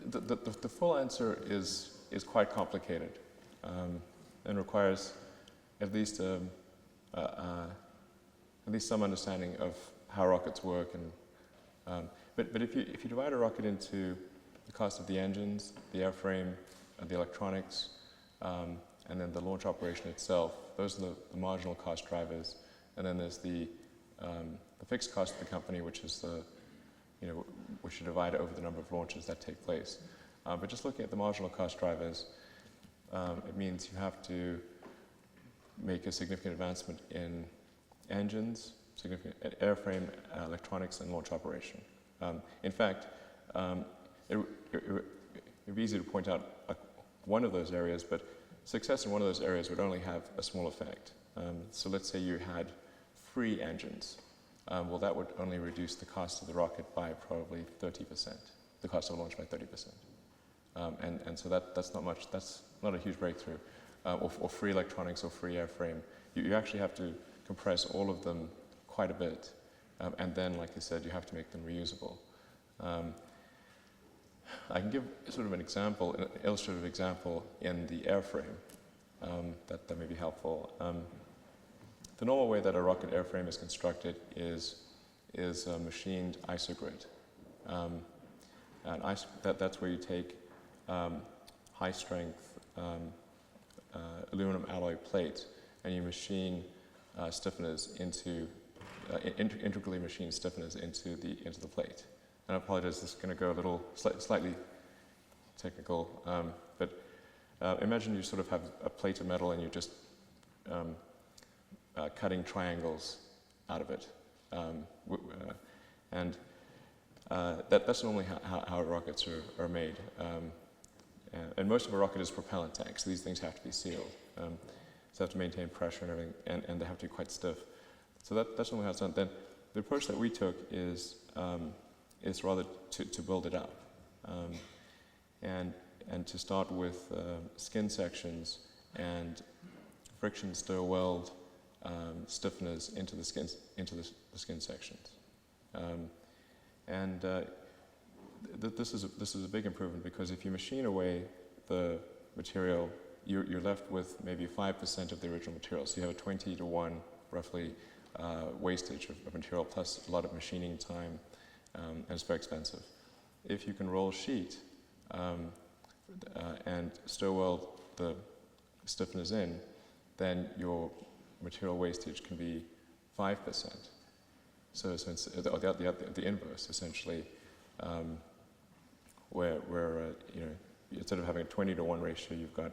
The full answer is quite complicated, and requires at least some understanding of how rockets work. And but if you divide a rocket into the cost of the engines, the airframe, the electronics, and then the launch operation itself, those are the marginal cost drivers. And then there's the fixed cost of the company, which is which you divide over the number of launches that take place. But just looking at the marginal cost drivers, it means you have to make a significant advancement in engines, significant airframe, electronics, and launch operation. In fact, it would be easy to point out one of those areas, but success in one of those areas would only have a small effect. So let's say you had free engines. Well, that would only reduce the cost of the rocket by probably 30%, the cost of launch by 30%. And so that's not much, that's not a huge breakthrough. Or free electronics or free airframe. You actually have to compress all of them quite a bit. And then, like you said, you have to make them reusable. I can give sort of an example, an illustrative example in the airframe that may be helpful. The normal way that a rocket airframe is constructed is a machined isogrid. And that's where you take high-strength aluminum alloy plate and you machine stiffeners into integrally machined stiffeners into the plate. And I apologize, this is going to go a little slightly technical, but imagine you sort of have a plate of metal and you're just cutting triangles out of it. And that's normally how rockets are made. And most of a rocket is propellant tanks. These things have to be sealed. So they have to maintain pressure and everything, and they have to be quite stiff. So that's normally how it's done. Then the approach that we took is rather to build it up. And to start with skin sections and friction stir weld stiffeners into the skin sections. This is a big improvement, because if you machine away the material, you're left with maybe 5% of the original material. So you have a 20 to 1 roughly wastage of material, plus a lot of machining time, and it's very expensive. If you can roll sheet and stir weld the stiffeners in, then your material wastage can be 5%. So it's the inverse, essentially, where instead of having a 20 to 1 ratio, you've got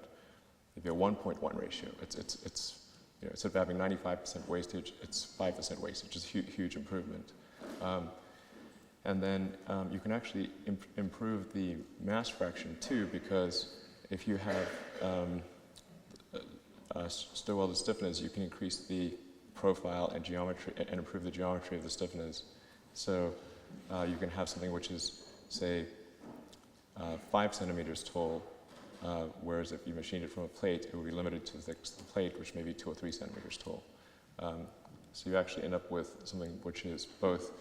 maybe a 1.1 ratio. It's instead of having 95% wastage, it's 5% wastage. It's a huge improvement. And then you can actually improve the mass fraction too, because if you have stir welded stiffeners, you can increase the profile and geometry and improve the geometry of the stiffeners. So you can have something which is, say, 5 centimeters tall, whereas if you machined it from a plate, it would be limited to the thickness of the plate, which may be 2 or 3 centimeters tall. So you actually end up with something which is both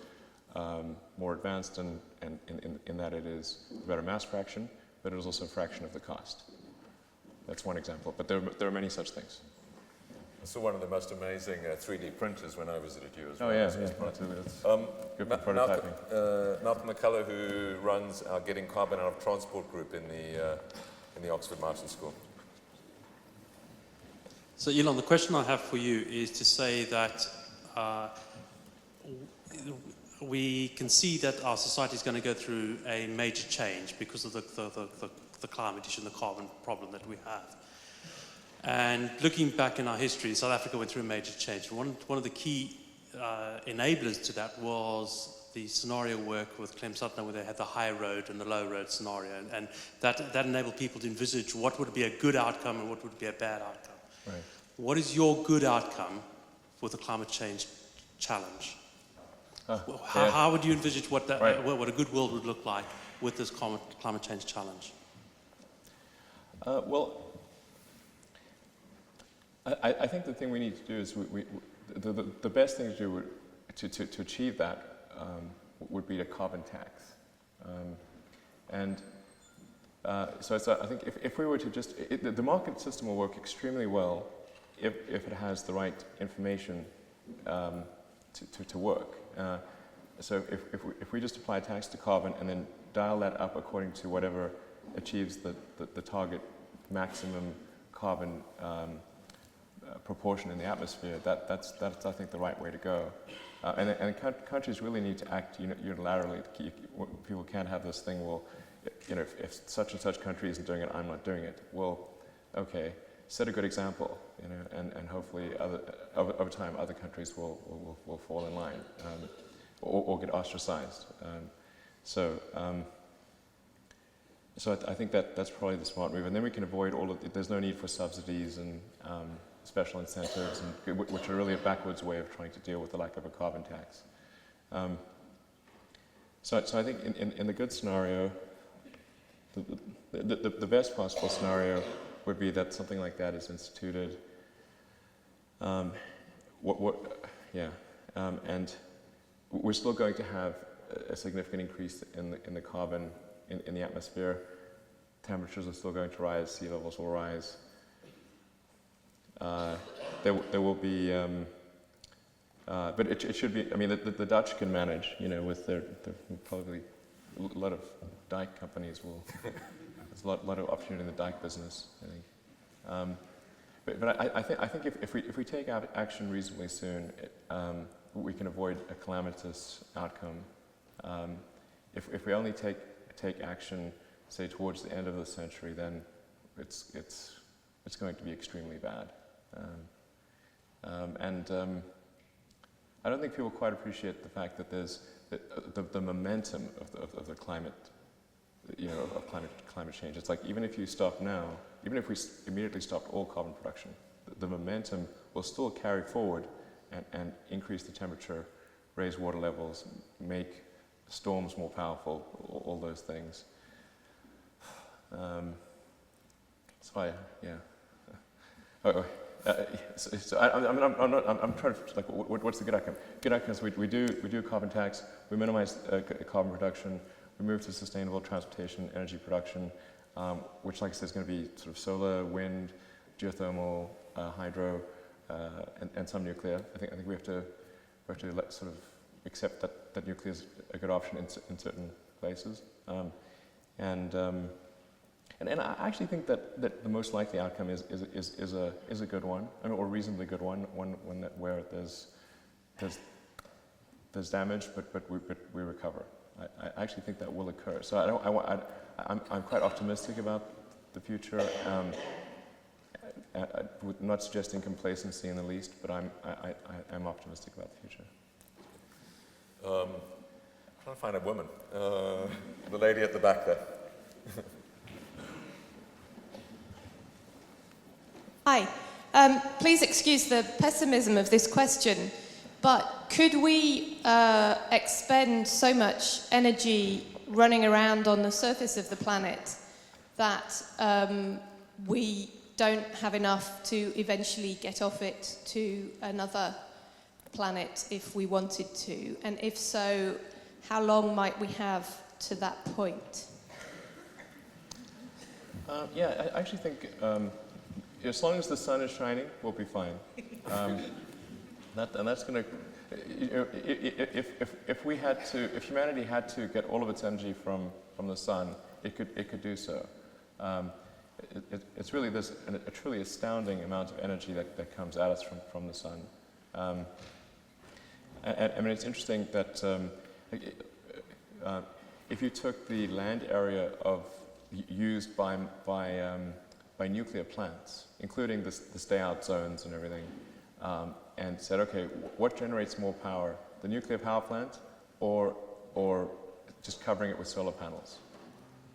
more advanced and in that it is better mass fraction, but it is also a fraction of the cost. That's one example, but there are many such things. I saw one of the most amazing 3D printers when I visited you as well. Oh yeah, it's good for prototyping. Malcolm McCullough, who runs our Getting Carbon Out of Transport group in the Oxford Mountain School. So Elon, the question I have for you is to say that we can see that our society is going to go through a major change because of the climate issue and the carbon problem that we have. And looking back in our history, South Africa went through a major change. One of the key enablers to that was the scenario work with Clem Sutner, where they had the high road and the low road scenario. And that enabled people to envisage what would be a good outcome and what would be a bad outcome. Right. What is your good outcome with the climate change challenge? How would you envisage what a good world would look like with this climate change challenge? Well, I think the thing we need to do is the best thing to do to achieve that would be a carbon tax. So I think if we were to just, the market system will work extremely well if it has the right information to work. So if we just apply a tax to carbon and then dial that up according to whatever achieves the target maximum carbon proportion in the atmosphere, that's I think the right way to go. And countries really need to act unilaterally. People can't have this thing, well, if such and such country isn't doing it, I'm not doing it. Well, okay, set a good example, and hopefully over time other countries will fall in line or get ostracized. So I think that's probably the smart move, and then we can avoid there's no need for subsidies and special incentives, which are really a backwards way of trying to deal with the lack of a carbon tax. So I think in the good scenario, the best possible scenario would be that something like that is instituted. And we're still going to have a significant increase in the carbon in the atmosphere. Temperatures are still going to rise, sea levels will rise. There will be, but it should be, I mean, the Dutch can manage, with their probably a lot of dike companies there's a lot of opportunity in the dike business, I think. But I think if we take out action reasonably soon, we can avoid a calamitous outcome. If we only take action, say, towards the end of the century, then it's going to be extremely bad. I don't think people quite appreciate the fact that there's the momentum of the climate, of climate change. It's like even if you stop now, even if we immediately stopped all carbon production, the momentum will still carry forward and increase the temperature, raise water levels, make storms more powerful, all those things. I'm trying to, like, what's the good outcome? Good outcome is we do carbon tax, we minimize carbon production, we move to sustainable transportation, energy production, which, like I said, is going to be sort of solar, wind, geothermal, hydro, and some nuclear. I think we have to sort of accept that nuclear is a good option in certain places, and I actually think that the most likely outcome is a good one, or a reasonably good one where there's damage, but we recover. I actually think that will occur. So I'm quite optimistic about the future. Not suggesting complacency in the least, but I'm optimistic about the future. I'm trying to find a woman. The lady at the back there. Hi. Please excuse the pessimism of this question, but could we expend so much energy running around on the surface of the planet that we don't have enough to eventually get off it to another planet if we wanted to? And if so, how long might we have to that point? I actually think as long as the sun is shining, we'll be fine. That's going to, if humanity had to get all of its energy from the sun, it could do so. It's really a truly astounding amount of energy that comes at us from the sun. I mean, it's interesting that if you took the land area used by nuclear plants, including the stay-out zones and everything, and said, okay, what generates more power, the nuclear power plant or just covering it with solar panels?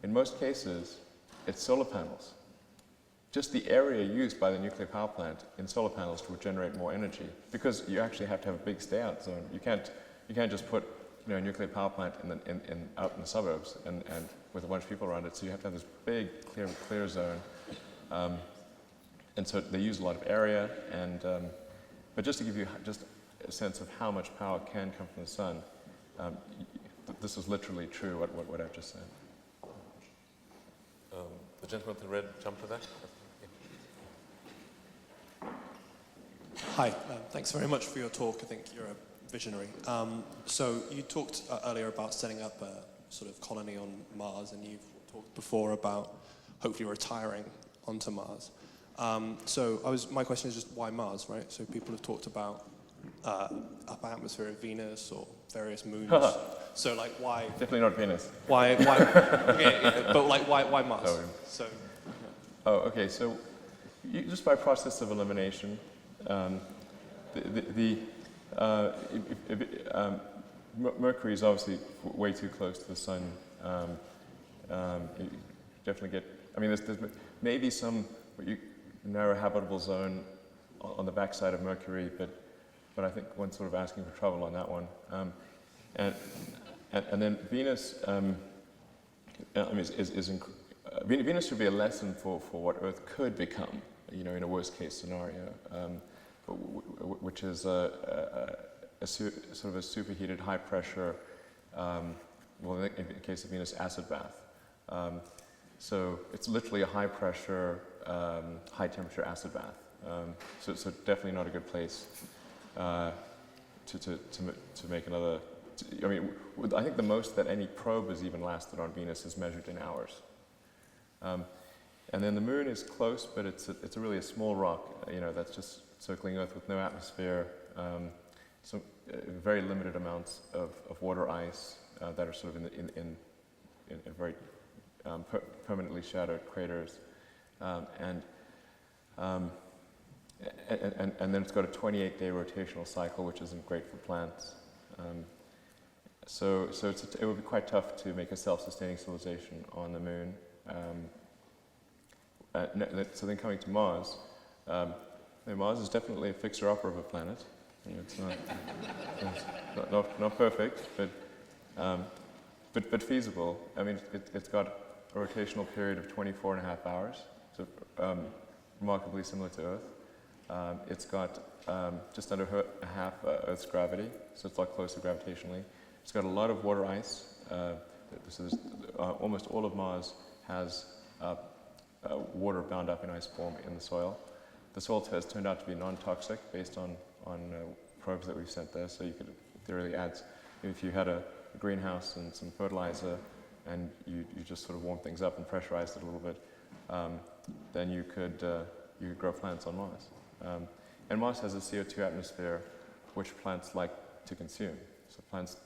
In most cases, it's solar panels. Just the area used by the nuclear power plant in solar panels would generate more energy, because you actually have to have a big stay-out zone. You can't just put a nuclear power plant out in the suburbs and with a bunch of people around it. So you have to have this big clear zone, and so they use a lot of area. But just to give you just a sense of how much power can come from the sun, this is literally true what I've just said. The gentleman with the red jumper there. Hi, thanks very much for your talk. I think you're a visionary. So you talked earlier about setting up a sort of colony on Mars, and you've talked before about hopefully retiring onto Mars. My question is just why Mars, right? So people have talked about upper atmosphere of Venus or various moons. So like why? Definitely not Venus. Why? Okay, yeah, but like why Mars? Oh. So. Oh, okay. So just by process of elimination, Mercury is obviously way too close to the sun. You definitely get. I mean, there's maybe some narrow habitable zone on the backside of Mercury, but I think one's sort of asking for trouble on that one. And then Venus, Venus would be a lesson for what Earth could become, in a worst-case scenario, which is sort of a superheated, high-pressure, in the case of Venus, acid bath. So it's literally a high-pressure, high-temperature acid bath. So definitely not a good place to make another. I think the most that any probe has even lasted on Venus is measured in hours. And then the Moon is close, but it's really a small rock, that's just circling Earth with no atmosphere, very limited amounts of water ice that are sort of in very permanently shadowed craters, and and then it's got a 28-day rotational cycle, which isn't great for plants. So it would be quite tough to make a self-sustaining civilization on the moon. So then coming to Mars, Mars is definitely a fixer-upper of a planet. It's not perfect, but feasible. I mean, it's got a rotational period of 24.5 hours, so remarkably similar to Earth. It's got just under half Earth's gravity, so it's a lot closer gravitationally. It's got a lot of water ice. So almost all of Mars has water bound up in ice form in the soil. The soil has turned out to be non-toxic based on probes that we've sent there, so you could theoretically add, if you had a greenhouse and some fertilizer and you just sort of warm things up and pressurized it a little bit, then you could grow plants on Mars. And Mars has a CO2 atmosphere which plants like to consume. So plants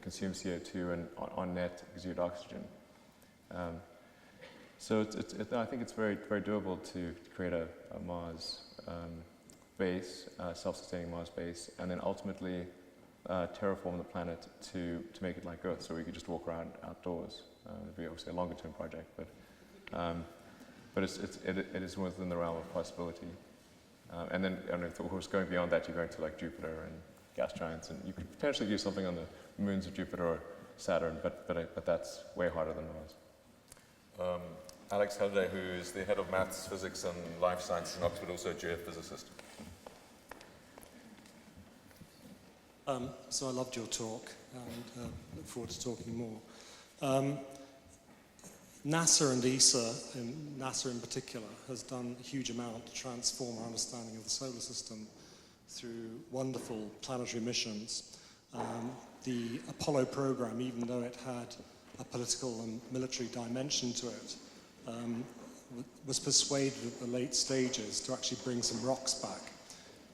consume CO2 and on net exude oxygen. So I think it's very, very doable to create a Mars base, self-sustaining Mars base, and then ultimately terraform the planet to make it like Earth, so we could just walk around outdoors. It'd be obviously a longer-term project, but it is within the realm of possibility. And then, of course, going beyond that, you're going to like Jupiter and gas giants, and you could potentially do something on the moons of Jupiter or Saturn, but that's way harder than Mars. Alex Halliday, who is the head of maths, physics, and life sciences in Oxford, also a geophysicist. So I loved your talk and look forward to talking more. NASA and ESA, and NASA in particular, has done a huge amount to transform our understanding of the solar system through wonderful planetary missions. The Apollo program, even though it had a political and military dimension to it, was persuaded at the late stages to actually bring some rocks back,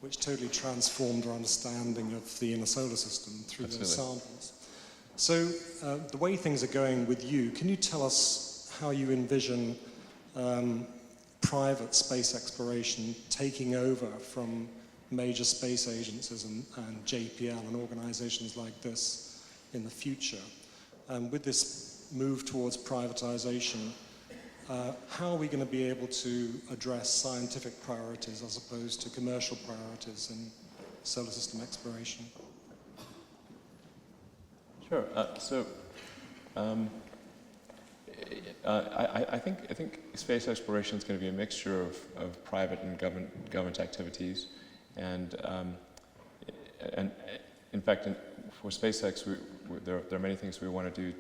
which totally transformed our understanding of the inner solar system through those samples. So the way things are going with you, can you tell us how you envision private space exploration taking over from major space agencies and JPL and organizations like this in the future? With this move towards privatization, how are we going to be able to address scientific priorities as opposed to commercial priorities in solar system exploration? Sure. I think space exploration is going to be a mixture of private and government activities, and in fact, for SpaceX, there are many things we want to do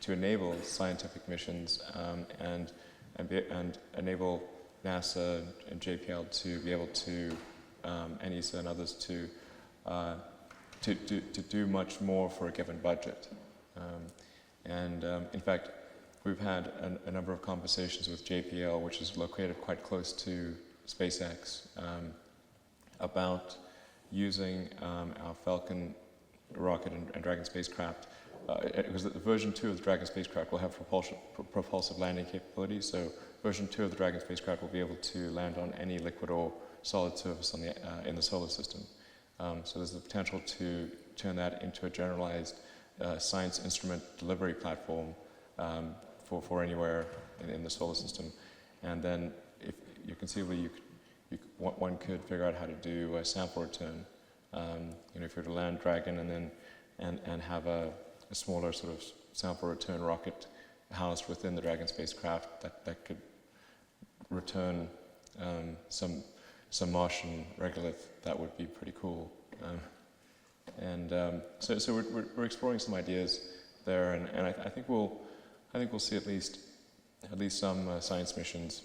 to enable scientific missions and enable NASA and JPL to be able to, and ESA and others to do much more for a given budget. In fact, we've had a number of conversations with JPL, which is located quite close to SpaceX, about using our Falcon rocket and Dragon spacecraft, because the version 2 of the Dragon spacecraft will have propulsive landing capabilities. So version 2 of the Dragon spacecraft will be able to land on any liquid or solid surface in the solar system. So there's the potential to turn that into a generalized science instrument delivery platform for anywhere in the solar system. And then, if you conceivably, one could figure out how to do a sample return. If you were to land Dragon and have a smaller sort of sample return rocket housed within the Dragon spacecraft that could return some Martian regolith, that would be pretty cool. So we're exploring some ideas there, and I think we'll see at least some science missions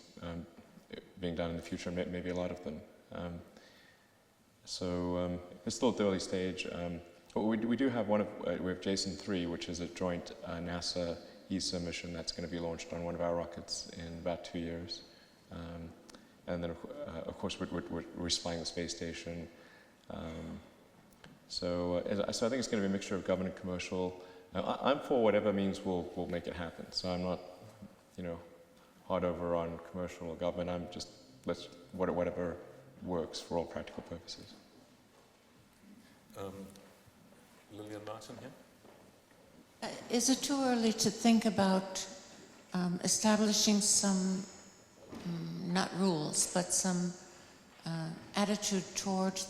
being done in the future, maybe a lot of them. It's still at the early stage. We do have we have Jason 3, which is a joint NASA ESA mission that's going to be launched on one of our rockets in about 2 years. And then, of course, we're resplying the space station. So I think it's going to be a mixture of government and commercial. I'm for whatever means will make it happen. So I'm not, hard over on commercial or government. I'm just whatever works for all practical purposes. Lillian Martin here. Is it too early to think about establishing some, not rules, but some attitude toward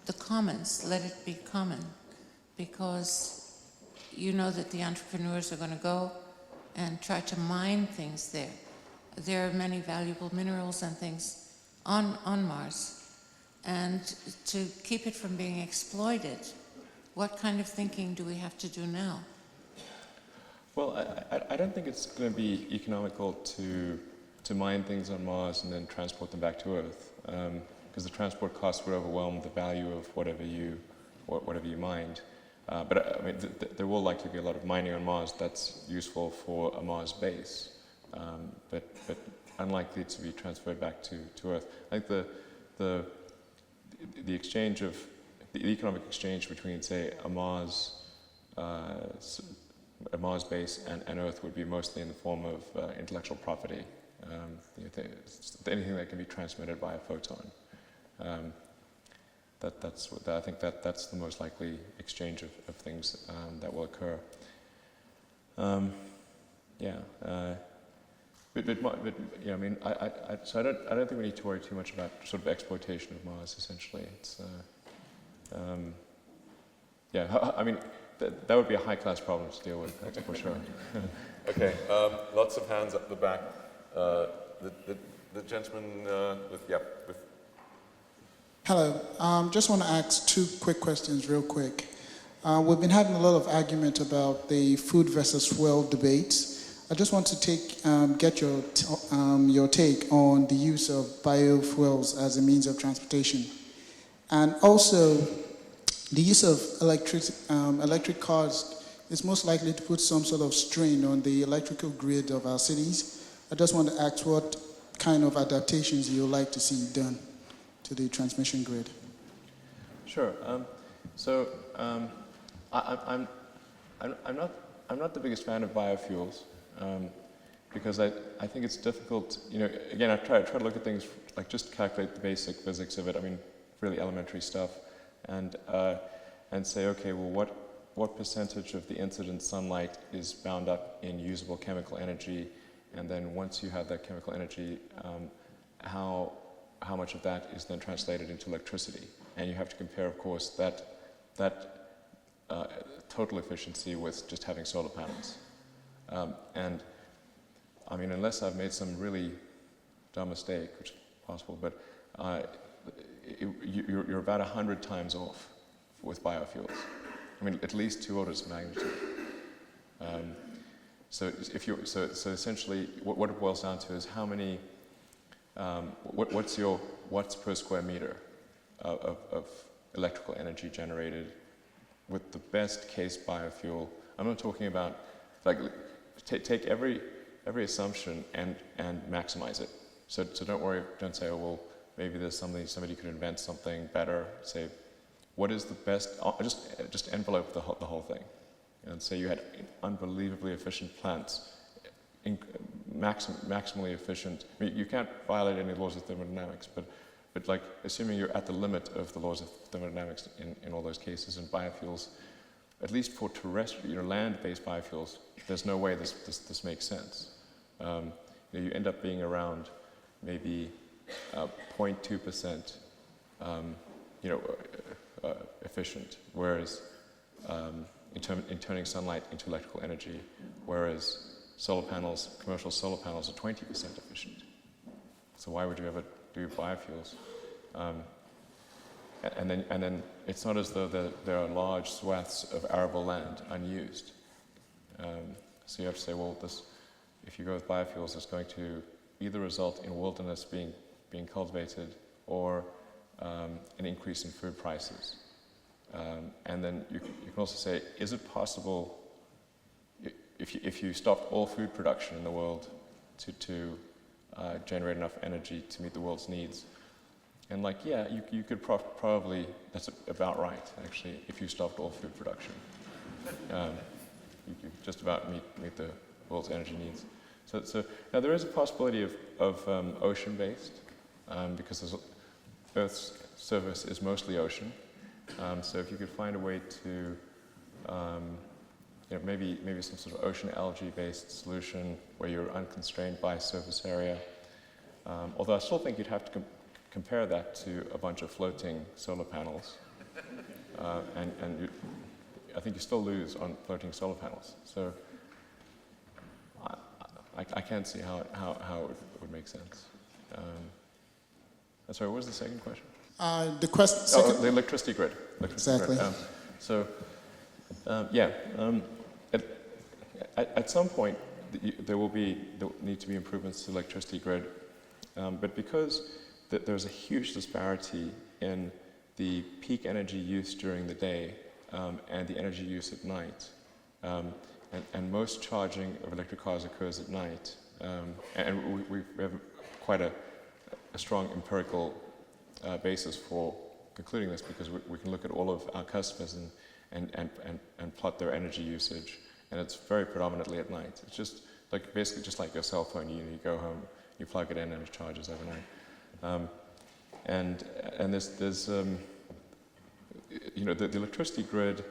the commons? Let it be common, because you know that the entrepreneurs are going to go and try to mine things there. There are many valuable minerals and things on Mars. And to keep it from being exploited, what kind of thinking do we have to do now? Well, I don't think it's going to be economical to mine things on Mars and then transport them back to Earth, because the transport costs would overwhelm the value of whatever you mined. But I mean, there will likely be a lot of mining on Mars that's useful for a Mars base, but unlikely to be transferred back to Earth. I think the economic exchange between, say, a Mars base and Earth would be mostly in the form of intellectual property. Anything that can be transmitted by a photon. I think that's the most likely exchange of things that will occur. Yeah, I mean, so I don't think we need to worry too much about sort of exploitation of Mars. Essentially, it's I mean, that would be a high-class problem to deal with, that's for sure. Okay, lots of hands up the back. The gentleman with. Hello. Just want to ask two quick questions real quick. We've been having a lot of argument about the food versus fuel debates. I just want to get your take on the use of biofuels as a means of transportation. And also, the use of electric cars is most likely to put some sort of strain on the electrical grid of our cities. I just want to ask what kind of adaptations you would like to see done to the transmission grid. Sure. I'm not the biggest fan of biofuels because I think it's difficult. Again, I try to look at things like just calculate the basic physics of it. I mean, really elementary stuff, and say, okay, well, what percentage of the incident sunlight is bound up in usable chemical energy, and then once you have that chemical energy, how much of that is then translated into electricity? And you have to compare, of course, that total efficiency with just having solar panels. And I mean, unless I've made some really dumb mistake, which is possible, but you're about 100 times off with biofuels. I mean, at least 2 orders of magnitude. So essentially, what it boils down to is how many. What's your watts per square meter of electrical energy generated with the best case biofuel? I'm not talking about like take every assumption and maximize it. So don't worry. Don't say, oh well, maybe there's somebody could invent something better. Say, what is the best? Just envelope the whole thing, and say you had unbelievably efficient plants. Maximally efficient. I mean, you can't violate any laws of thermodynamics, but like assuming you're at the limit of the laws of thermodynamics in all those cases, and biofuels, at least for terrestrial, land-based biofuels, there's no way this makes sense. You end up being around maybe 0.2% efficient, whereas in turning sunlight into electrical energy, whereas commercial solar panels are 20% efficient. So why would you ever do biofuels? And then it's not as though there are large swaths of arable land unused. So you have to say, well, if you go with biofuels, it's going to either result in wilderness being cultivated or an increase in food prices. And then you can also say, is it possible, if you stopped all food production in the world to generate enough energy to meet the world's needs? And you could probably, that's about right, actually, if you stopped all food production. You could just about meet the world's energy needs. So now there is a possibility of ocean-based, because Earth's surface is mostly ocean. So if you could find a way to, maybe some sort of ocean algae-based solution where you're unconstrained by surface area. Although I still think you'd have to compare that to a bunch of floating solar panels, and I think you still lose on floating solar panels. So I can't see how it would make sense. Sorry, what was the second question? The question. The electricity grid. Exactly. At some point, there will need to be improvements to the electricity grid, but because there's a huge disparity in the peak energy use during the day and the energy use at night, and most charging of electric cars occurs at night, and we have quite a strong empirical basis for concluding this, because we can look at all of our customers and plot their energy usage, and it's very predominantly at night. It's just basically just like your cell phone. You go home, you plug it in, and it charges overnight. And there's the electricity grid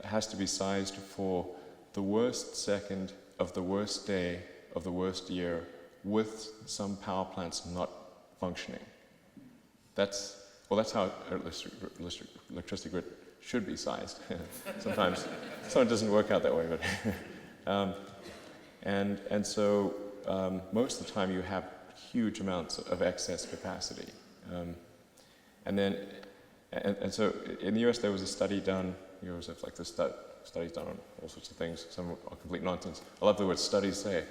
has to be sized for the worst second of the worst day of the worst year, with some power plants not functioning. That's how electricity grid should be sized. Sometimes it doesn't work out that way, but and so most of the time you have huge amounts of excess capacity, and so in the US there was a study done. You always have studies done on all sorts of things. Some are complete nonsense. I love the word studies say.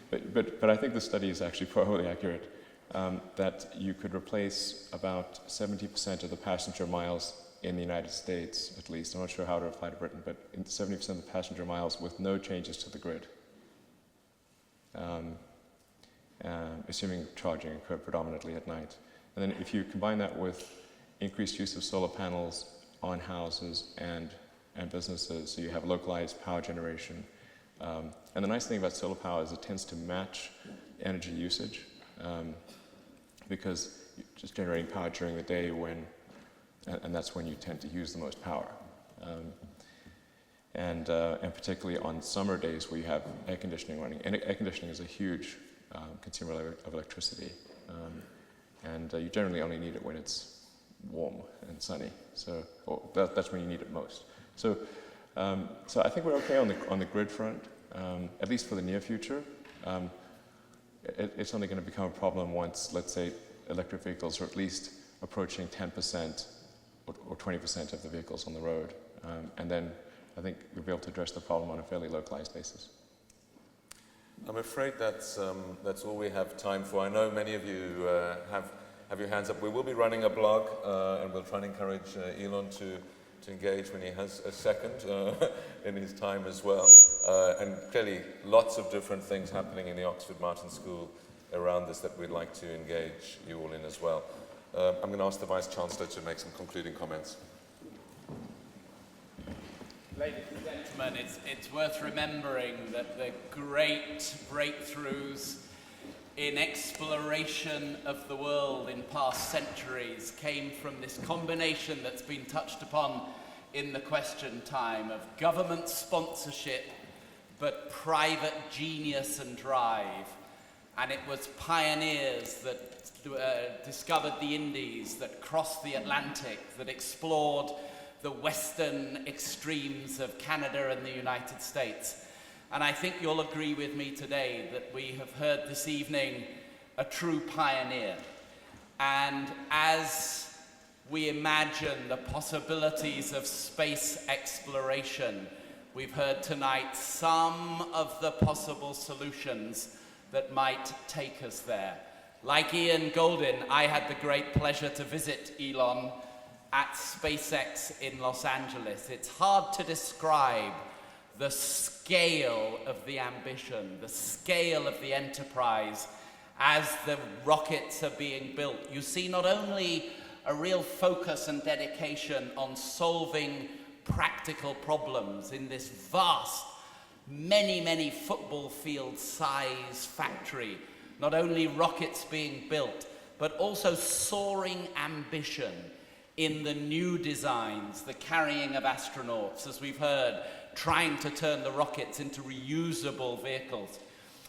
But I think the study is actually probably accurate, that you could replace about 70% of the passenger miles in the United States, at least. I'm not sure how to apply to Britain, but 70% of the passenger miles with no changes to the grid, assuming charging occurred predominantly at night. And then if you combine that with increased use of solar panels on houses and businesses, so you have localized power generation. And the nice thing about solar power is it tends to match energy usage, because you're just generating power during the day and that's when you tend to use the most power. And particularly on summer days where you have air conditioning running. And air conditioning is a huge consumer of electricity. And you generally only need it when it's warm and sunny. So that's when you need it most. So I think we're okay on the grid front, at least for the near future. It's only going to become a problem once, let's say, electric vehicles are at least approaching 10% or 20% of the vehicles on the road. And then I think we'll be able to address the problem on a fairly localized basis. I'm afraid that's all we have time for. I know many of you have your hands up. We will be running a blog, and we'll try and encourage Elon to engage when he has a second in his time as well. And clearly, lots of different things happening in the Oxford Martin School around this that we'd like to engage you all in as well. I'm going to ask the Vice-Chancellor to make some concluding comments. Ladies and gentlemen, it's worth remembering that the great breakthroughs in exploration of the world in past centuries came from this combination that's been touched upon in the question time of government sponsorship but private genius and drive. And it was pioneers that discovered the Indies, that crossed the Atlantic, that explored the western extremes of Canada and the United States. And I think you'll agree with me today that we have heard this evening a true pioneer. And as we imagine the possibilities of space exploration, we've heard tonight some of the possible solutions that might take us there. Like Ian Goldin, I had the great pleasure to visit Elon at SpaceX in Los Angeles. It's hard to describe the scale of the ambition, the scale of the enterprise as the rockets are being built. You see not only a real focus and dedication on solving practical problems in this vast, many football field size factory, not only rockets being built, but also soaring ambition in the new designs, the carrying of astronauts, as we've heard, trying to turn the rockets into reusable vehicles.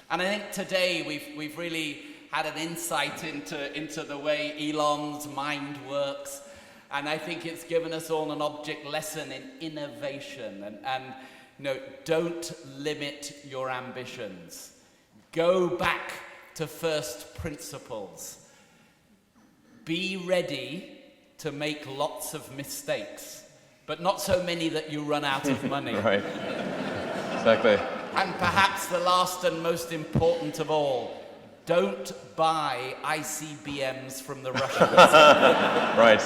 And I think today we've really had an insight into the way Elon's mind works, and I think it's given us all an object lesson in innovation, and you know, don't limit your ambitions. Go back to first principles. Be ready to make lots of mistakes, but not so many that you run out of money. Right. Exactly. And perhaps the last and most important of all, don't buy ICBMs from the Russians. Right.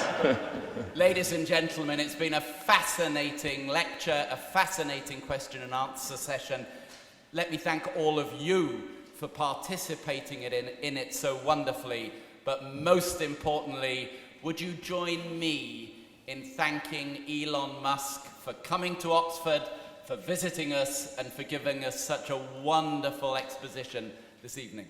Ladies and gentlemen, it's been a fascinating lecture, a fascinating question and answer session. Let me thank all of you for participating in it so wonderfully, but most importantly, would you join me in thanking Elon Musk for coming to Oxford, for visiting us, and for giving us such a wonderful exposition this evening.